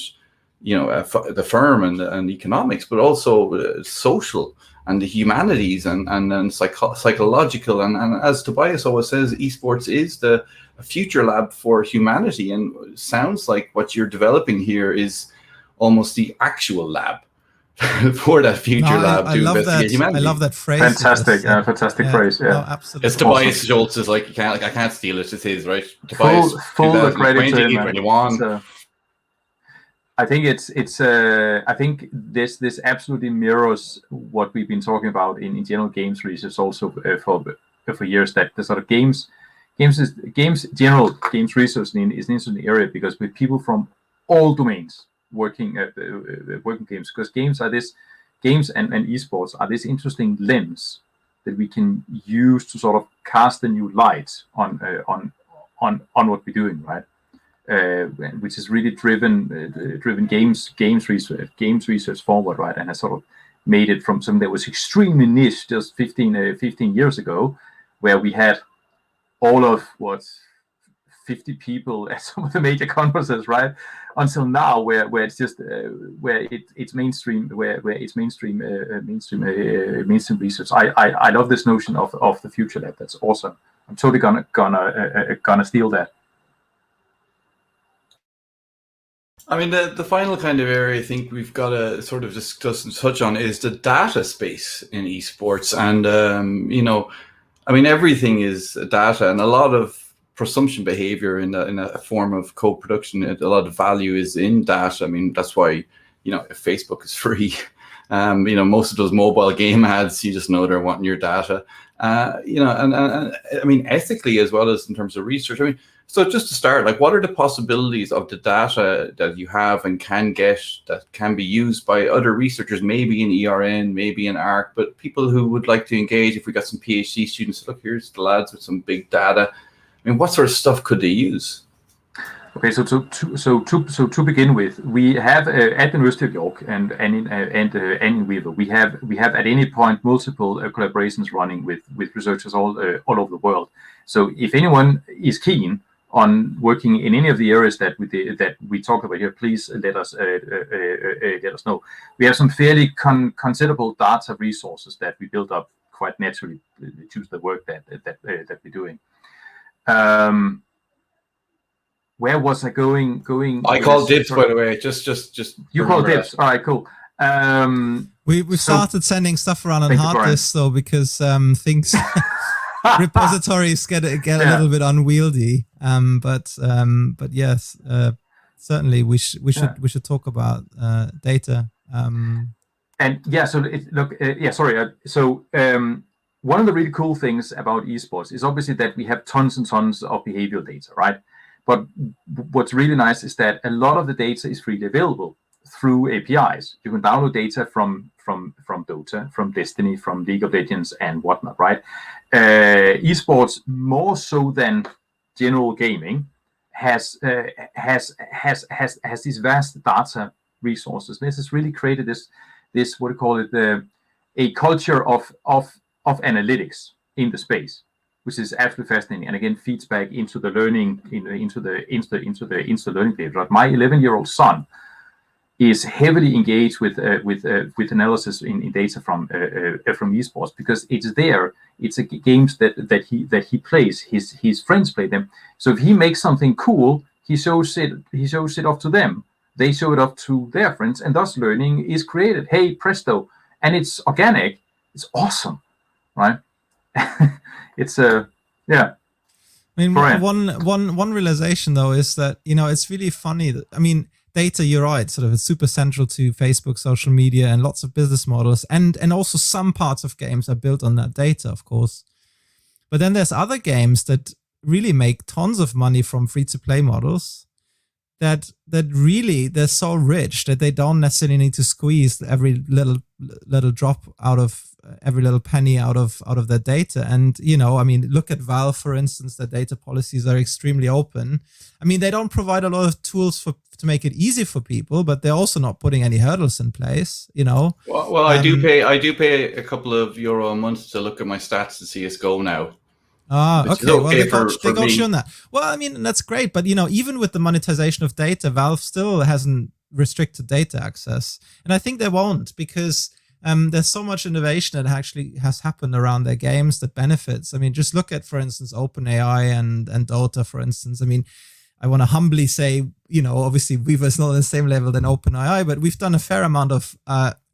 A: the firm and economics, but also social and the humanities and psychological. And as Tobias always says, esports is the future lab for humanity. And it sounds like what you're developing here is almost the actual lab for that future lab to investigate humanity.
D: I love that phrase.
C: Fantastic, fantastic phrase. Yeah,
D: no, absolutely.
A: It's Tobias Schultz is like, I can't steal it. It's his, right? Tobias,
C: full credit to him.
A: 21.
C: I think I think this absolutely mirrors what we've been talking about in general games research also for years, that the sort of general games research is an interesting area, because with people from all domains working games, because games and esports are this interesting lens that we can use to sort of cast a new light on what we're doing, right? Which has really driven games research forward, right? And has sort of made it from something that was extremely niche just 15 years ago, where we had all of 50 people at some of the major conferences, right? Until now, where it's just it's mainstream, where it's mainstream research. I love this notion of the future lab. That's awesome. I'm totally gonna steal that.
A: I mean, the final kind of area I think we've got to sort of discuss and touch on is the data space in esports. And, I mean, everything is data, and a lot of presumption behavior in a form of co-production. A lot of value is in data. I mean, that's why, if Facebook is free, most of those mobile game ads, you just know they're wanting your data. And I mean, ethically as well as in terms of research. I mean, so just to start, like, what are the possibilities of the data that you have and can get that can be used by other researchers, maybe in ERN, maybe in ARC, but people who would like to engage? If we got some PhD students, look, here's the lads with some big data. I mean, what sort of stuff could they use?
C: Okay, so to begin with, we have at the University of York and in Weavr, we have at any point multiple collaborations running with researchers all over the world. So if anyone is keen on working in any of the areas that we talked about here, please let us know. We have some fairly considerable data resources that we built up quite naturally to choose the work that we're doing. Where was I going?
A: I call dibs, by the way. Just
C: you call dibs. All right, cool.
D: We started sending stuff around on hard disks though, because things repositories get a little bit unwieldy. But yes, certainly we should talk about data.
C: And yeah, so one of the really cool things about esports is obviously that we have tons and tons of behavioral data, right? But what's really nice is that a lot of the data is freely available through APIs. You can download data from Dota, from Destiny, from League of Legends, and whatnot, right? Esports, more so than general gaming, has these vast data resources. This has really created this what do you call it, a culture of analytics in the space, which is absolutely fascinating, and again feeds back into the learning, into the learning phase. Right? My 11-year-old son is heavily engaged with analysis in data from esports, because it's there. It's games that he plays. His friends play them. So if he makes something cool, he shows it off to them. They show it off to their friends, and thus learning is created. Hey, presto, and it's organic. It's awesome, right? It's yeah.
D: I mean, one realization though is that it's really funny that, I mean, data, you're right, sort of is super central to Facebook, social media, and lots of business models, and also some parts of games are built on that data, of course. But then there's other games that really make tons of money from free-to-play models that really, they're so rich that they don't necessarily need to squeeze every little drop out of every little penny out of their data. And I mean, look at Valve, for instance. Their data policies are extremely open. I mean, they don't provide a lot of tools to make it easy for people, but they're also not putting any hurdles in place.
A: Well, I do pay a couple of euro a month to look at my stats in CS:GO now.
D: Okay. Well, they got
A: me.
D: you on that. Well, I mean, that's great, but even with the monetization of data, Valve still hasn't restricted data access, and I think they won't, because there's so much innovation that actually has happened around their games that benefits. I mean, just look at, for instance, OpenAI and Dota, for instance. I mean, I want to humbly say, obviously Weavr is not on the same level than OpenAI, but we've done a fair amount of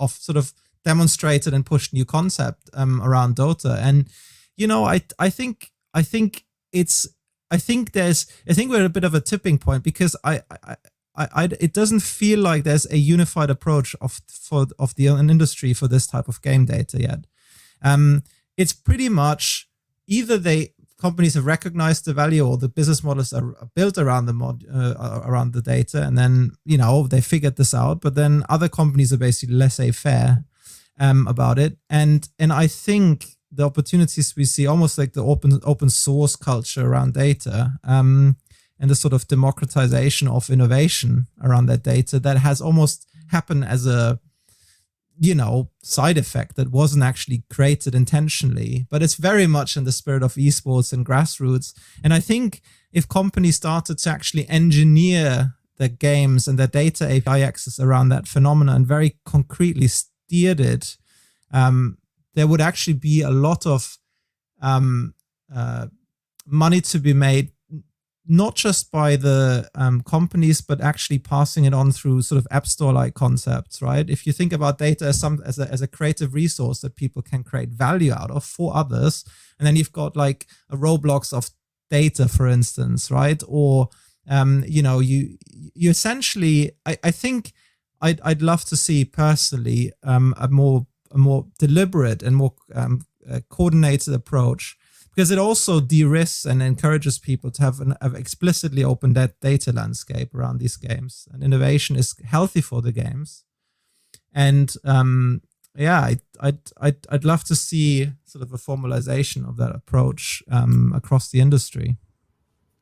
D: sort of demonstrated and pushed new concept around Dota. And I think we're at a bit of a tipping point, because it doesn't feel like there's a unified approach of the industry for this type of game data yet. It's pretty much either companies have recognized the value, or the business models are built around around the data, and then they figured this out. But then other companies are basically laissez-faire about it, and I think the opportunities we see, almost like the open source culture around data, and the sort of democratization of innovation around that data, that has almost happened as a side effect that wasn't actually created intentionally, but it's very much in the spirit of esports and grassroots. And I think if companies started to actually engineer their games and their data API access around that phenomenon and very concretely steered it, there would actually be a lot of money to be made, not just by the companies, but actually passing it on through sort of app store-like concepts, right? If you think about data as a creative resource that people can create value out of for others, and then you've got like a Roblox of data, for instance, right? Or you essentially, I think I'd love to see personally a more deliberate and more coordinated approach, because it also de-risks and encourages people to have an explicitly open data landscape around these games, and innovation is healthy for the games. And I'd love to see sort of a formalization of that approach across the industry.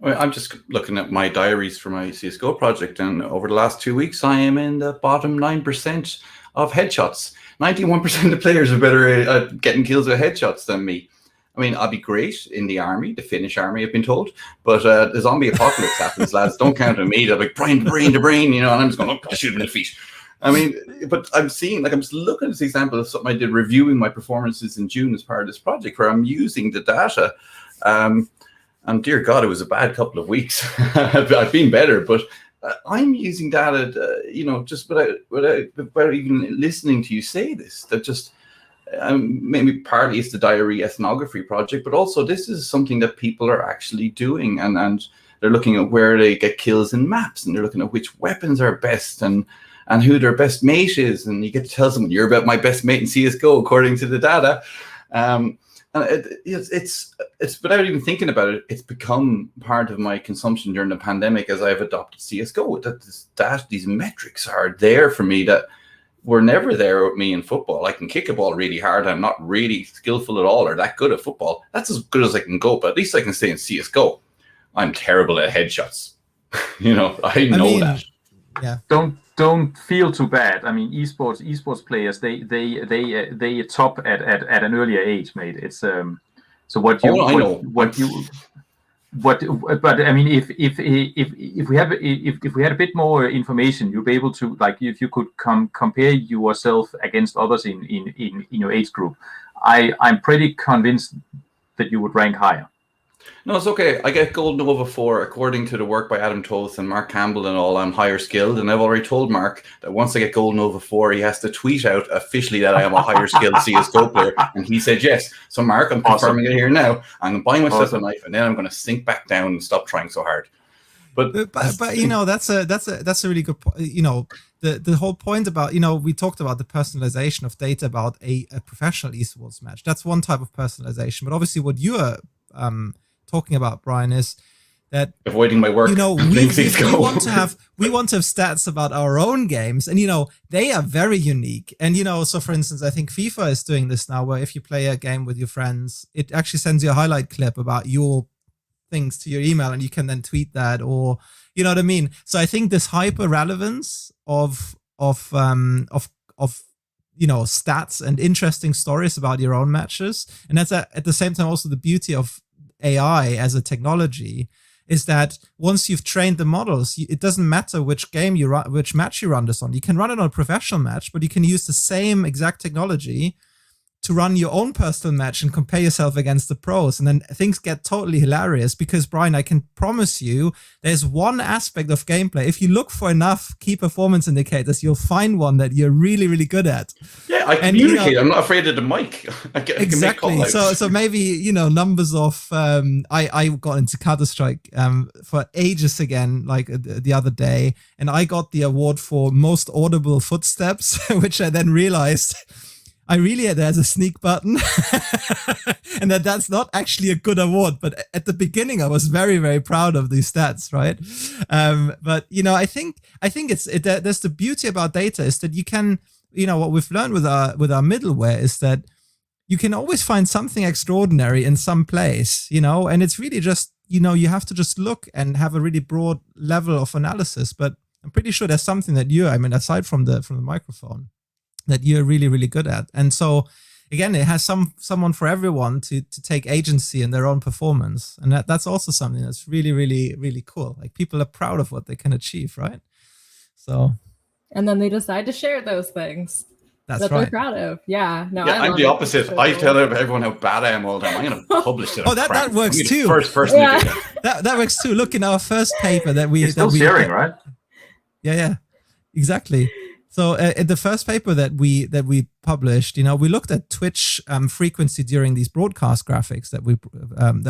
A: I'm just looking at my diaries for my CS:GO project, and over the last 2 weeks, I am in the bottom 9% of headshots. 91% of players are better at getting kills with headshots than me. I mean, I'll be great in the army, the Finnish army, I've been told. But the zombie apocalypse happens, lads. Don't count on me. They're like, brain to brain, and I'm just going, oh, shoot him in the feet. I mean, but I'm seeing, I'm just looking at this example of something I did reviewing my performances in June as part of this project, where I'm using the data. And dear God, it was a bad couple of weeks. I've been better, but I'm using data, just without even listening to you say this. That just maybe partly it's the diary ethnography project, but also this is something that people are actually doing, and they're looking at where they get kills in maps, and they're looking at which weapons are best and who their best mate is, and you get to tell someone, you're about my best mate in CS:GO according to the data. And it's without even thinking about it, it's become part of my consumption during the pandemic as I've adopted CS:GO. That these metrics are there for me that were never there with me in football. I can kick a ball really hard. I'm not really skillful at all or that good at football. That's as good as I can go, but at least I can stay in CS:GO. I'm terrible at headshots. I know that.
D: Yeah.
C: Don't feel too bad. I mean, esports players, they top at an earlier age, mate. It's but I mean, if we had a bit more information, you'd be able to, like, if you could compare yourself against others in your age group, I'm pretty convinced that you would rank higher.
A: No, it's okay. I get Gold Nova 4 according to the work by Adam Toth and Mark Campbell and all. I'm higher skilled, and I've already told Mark that once I get Gold Nova 4, he has to tweet out officially that I am a higher skilled CS:GO player, and he said yes. So Mark, I'm confirming it here now. I'm going to buy myself a knife, and then I'm going to sink back down and stop trying so hard. But
D: that's a really good point. The whole point about, we talked about the personalization of data about a professional esports match. That's one type of personalization, but obviously what you are talking about, Brian, is that
A: avoiding my work.
D: we
A: go.
D: want to have stats about our own games, and they are very unique. And so for instance, I think FIFA is doing this now, where if you play a game with your friends, it actually sends you a highlight clip about your things to your email, and you can then tweet that, or you know what I mean. So I think this hyper relevance of stats and interesting stories about your own matches, and that's at the same time also the beauty of AI as a technology, is that once you've trained the models, it doesn't matter which game you run, which match you run this on. You can run it on a professional match, but you can use the same exact technology to run your own personal match and compare yourself against the pros. And then things get totally hilarious because, Brian, I can promise you there's one aspect of gameplay. If you look for enough key performance indicators, you'll find one that you're really, really good at.
A: Yeah, I communicate. I'm not afraid of the mic.
D: Exactly. So maybe, numbers of, I got into Counter-Strike for ages again, like the other day, and I got the award for most audible footsteps, which I then realized there's a sneak button and that's not actually a good award. But at the beginning, I was very, very proud of these stats, right? But, I think there's the beauty about data is that you can, what we've learned with our middleware is that you can always find something extraordinary in some place, and it's really just, you have to just look and have a really broad level of analysis. But I'm pretty sure there's something that aside from the microphone, that you're really, really good at. And so again, it has someone for everyone to take agency in their own performance. And that's also something that's really, really, really cool. Like people are proud of what they can achieve, right? So. And
B: then they decide to share those things that they're proud of. Yeah. No,
A: yeah, I'm the opposite. So I tell everyone how bad I am all the time. I'm going to publish it.
D: That works too.
A: First person to do
D: that works too. Look, in our first paper that we...
C: You're still sharing, right?
D: Yeah, exactly. So in the first paper that we published, we looked at Twitch frequency during these broadcast graphics that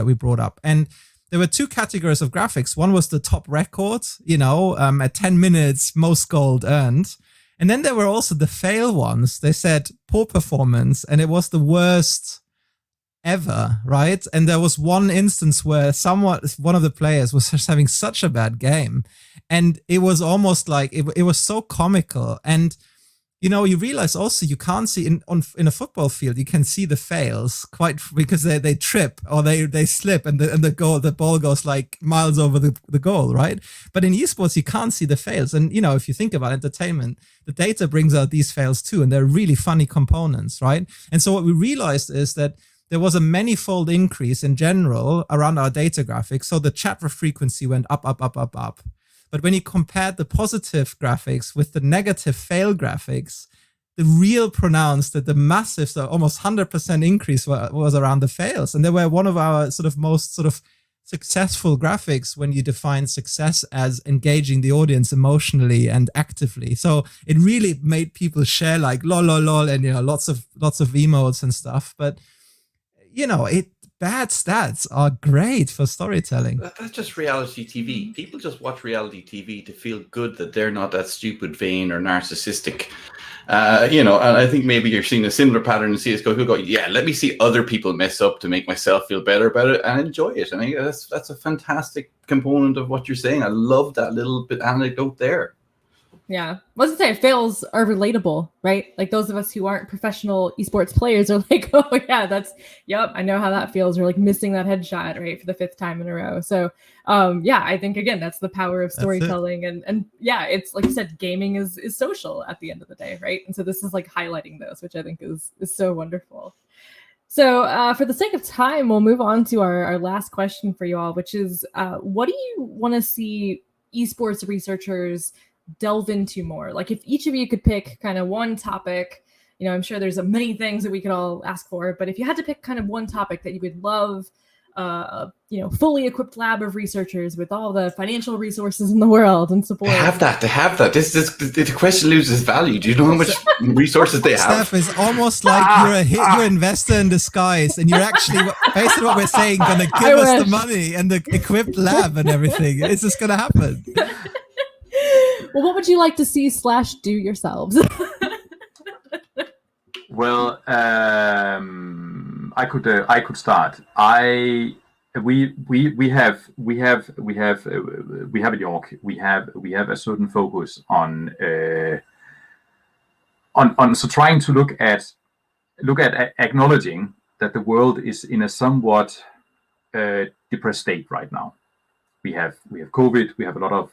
D: we brought up, and there were two categories of graphics. One was the top record, at 10 minutes, most gold earned, and then there were also the fail ones. They said poor performance, and it was the worst ever, right? And there was one instance where one of the players was just having such a bad game, and it was almost like it was so comical. And you realize also you can't see in a football field, you can see the fails quite because they trip or they slip and the ball goes like miles over the goal, right? But in esports you can't see the fails. And if you think about entertainment, the data brings out these fails too, and they're really funny components, right? And so what we realized is that there was a manifold increase in general around our data graphics. So the chatter frequency went up. But when you compared the positive graphics with the negative fail graphics, the real pronounced that the massive, so almost 100% increase was around the fails. And they were one of our most successful graphics when you define success as engaging the audience emotionally and actively. So it really made people share like lol, and lots of emotes and stuff. But bad stats are great for storytelling.
A: That's just reality TV. People just watch reality TV to feel good that they're not that stupid, vain, or narcissistic. And I think maybe you're seeing a similar pattern in CSGO. Who go, yeah, let me see other people mess up to make myself feel better about it and enjoy it. And I think that's a fantastic component of what you're saying. I love that little bit anecdote there.
B: Yeah. Let's say fails are relatable, right? Like those of us who aren't professional esports players are like, oh yeah, I know how that feels. Or like missing that headshot, right? For the 5th time in a row. So I think again, that's the power of storytelling. And yeah, it's like you said, gaming is social at the end of the day, right? And so this is like highlighting those, which I think is so wonderful. So for the sake of time, we'll move on to our last question for you all, which is what do you want to see esports researchers delve into more? Like if each of you could pick kind of one topic, I'm sure there's many things that we could all ask for, but if you had to pick kind of one topic that you would love, fully equipped lab of researchers with all the financial researces in the world and support.
A: They have that. The question loses value. Do you know how much resources they have?
D: Steph, is almost like you're an investor in disguise, and you're actually, based on what we're saying, going to give us the money and the equipped lab and everything. Is this going to happen?
B: Well, what would you like to see / do yourselves?
C: Well, I could start. I we have at York, we have a certain focus on so trying to look at acknowledging that the world is in a somewhat depressed state right now. We have COVID. We have a lot of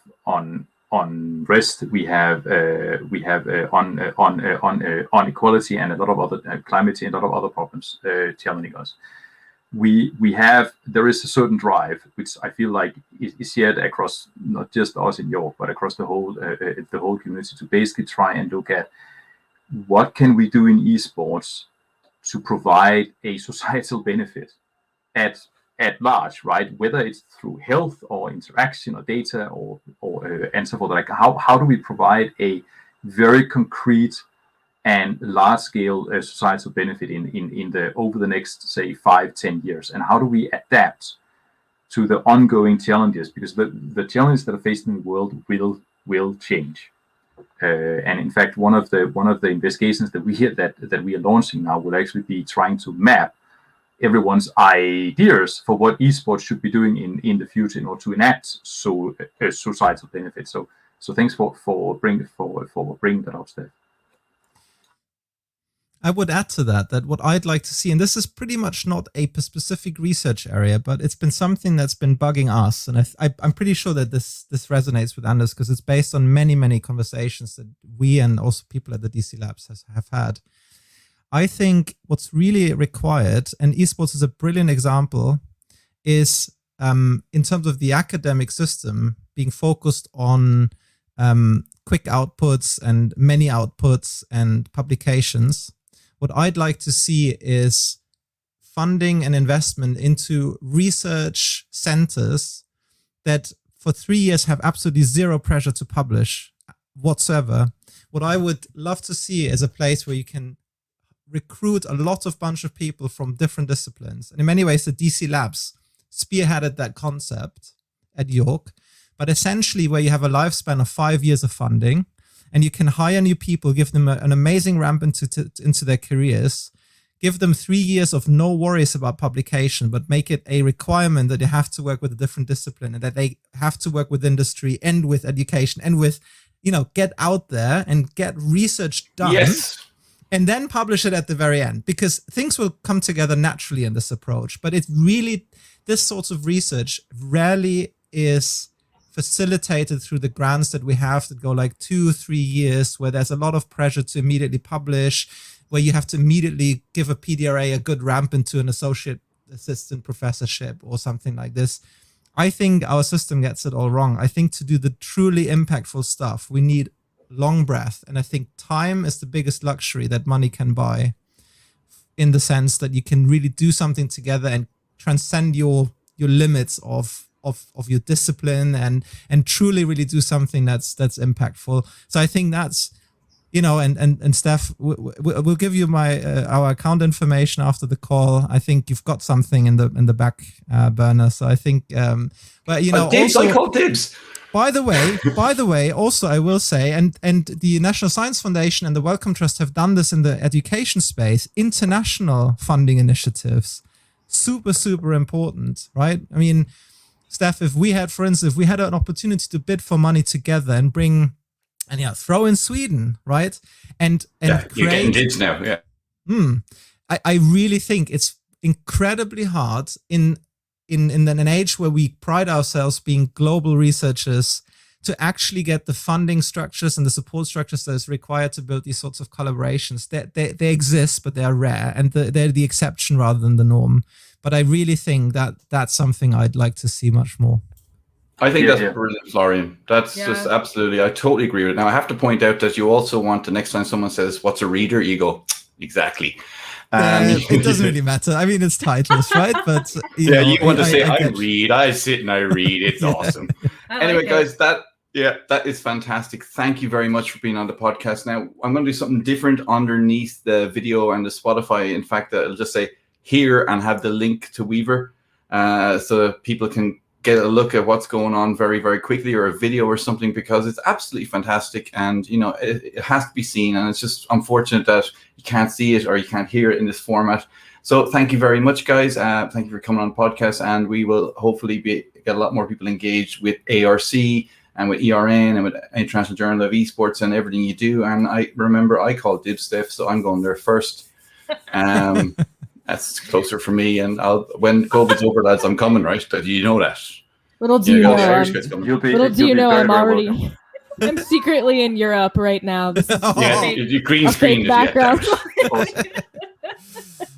C: unrest. We have on equality and a lot of other climate and a lot of other problems challenging us. There is a certain drive which I feel like is shared across not just us in York but across the whole community to basically try and look at what can we do in esports to provide a societal benefit at large, right? Whether it's through health or interaction or data or and so forth. Like how do we provide a very concrete and large-scale societal benefit in the over the next, say, 5-10 years, and how do we adapt to the ongoing challenges? Because the challenges that are faced in the world will change. And in fact, one of the investigations that we are launching now will actually be trying to map everyone's ideas for what esports should be doing in the future in order to enact societal benefits. So thanks for bringing that up, Steph.
D: I would add to that what I'd like to see, and this is pretty much not a specific research area, but it's been something that's been bugging us, and I'm pretty sure that this resonates with Anders because it's based on many conversations that we and also people at the DC Labs have had. I think what's really required, and esports is a brilliant example, is in terms of the academic system being focused on quick outputs and many outputs and publications. What I'd like to see is funding and investment into research centers that for 3 years have absolutely zero pressure to publish whatsoever. What I would love to see is a place where you can recruit a bunch of people from different disciplines. And in many ways, the DC Labs spearheaded that concept at York, but essentially where you have a lifespan of 5 years of funding, and you can hire new people, give them an amazing ramp into their careers, give them 3 years of no worries about publication, but make it a requirement that they have to work with a different discipline and that they have to work with industry and with education and with, get out there and get research done.
A: Yes.
D: And then publish it at the very end, because things will come together naturally in this approach. But this sort of research rarely is facilitated through the grants that we have that go like 2-3 years, where there's a lot of pressure to immediately publish, where you have to immediately give a PDRA a good ramp into an associate assistant professorship or something like this. I think our system gets it all wrong. I think to do the truly impactful stuff, we need long breath. And I think time is the biggest luxury that money can buy, in the sense that you can really do something together and transcend your limits of your discipline and truly really do something that's impactful. So I think that's, and Steph, we'll give you our account information after the call. I think you've got something in the back burner. So I think, but
A: dibs,
D: also,
A: I call dibs.
D: By the way, also I will say, and the National Science Foundation and the Wellcome Trust have done this in the education space, international funding initiatives, super important, right? I mean, Steph, if we had an opportunity to bid for money together and bring, and throw in Sweden, right? And
A: you're getting dibs now, yeah.
D: I really think it's incredibly hard in an age where we pride ourselves being global researchers to actually get the funding structures and the support structures that is required to build these sorts of collaborations. They exist, but they are rare, and they're the exception rather than the norm. But I really think that that's something I'd like to see much more.
A: I think that's brilliant, Florian. That's just absolutely, I totally agree with it. Now, I have to point out that you also want the next time someone says, "What's a reader?" you go, "Exactly."
D: It doesn't really matter. I mean, it's titles, right? But you
A: want to say, I read, I sit and I read. It's awesome. Anyway, guys, that is fantastic. Thank you very much for being on the podcast. Now, I'm going to do something different underneath the video and the Spotify. In fact, I'll just say here and have the link to Weavr, so that people can get a look at what's going on very, very quickly, or a video or something, because it's absolutely fantastic, and it has to be seen, and it's just unfortunate that you can't see it or you can't hear it in this format. So thank you very much, guys. Thank you for coming on the podcast, and we will hopefully get a lot more people engaged with ARC and with ERN and with International Journal of Esports and everything you do. And I remember I called DibStef, so I'm going there first. That's closer for me. And when COVID's over, lads, I'm coming, right? You know that.
B: Little do you know, I'm already.
C: welcome.
B: I'm secretly in Europe right now. This is
A: you green screen
B: background.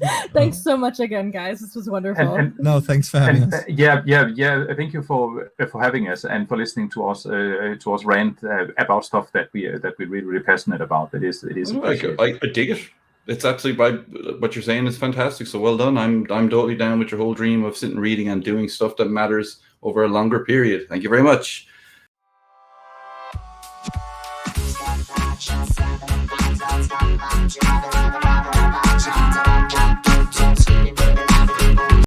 C: Yeah,
B: Thanks so much again, guys. This was wonderful.
D: No, thanks for having us.
C: Yeah. Thank you for having us and for listening to us rant about stuff that we're really passionate about. It is.
A: I dig it. It's absolutely what you're saying is fantastic. So well done. I'm totally down with your whole dream of sitting, reading, and doing stuff that matters over a longer period. Thank you very much.
E: Action 7,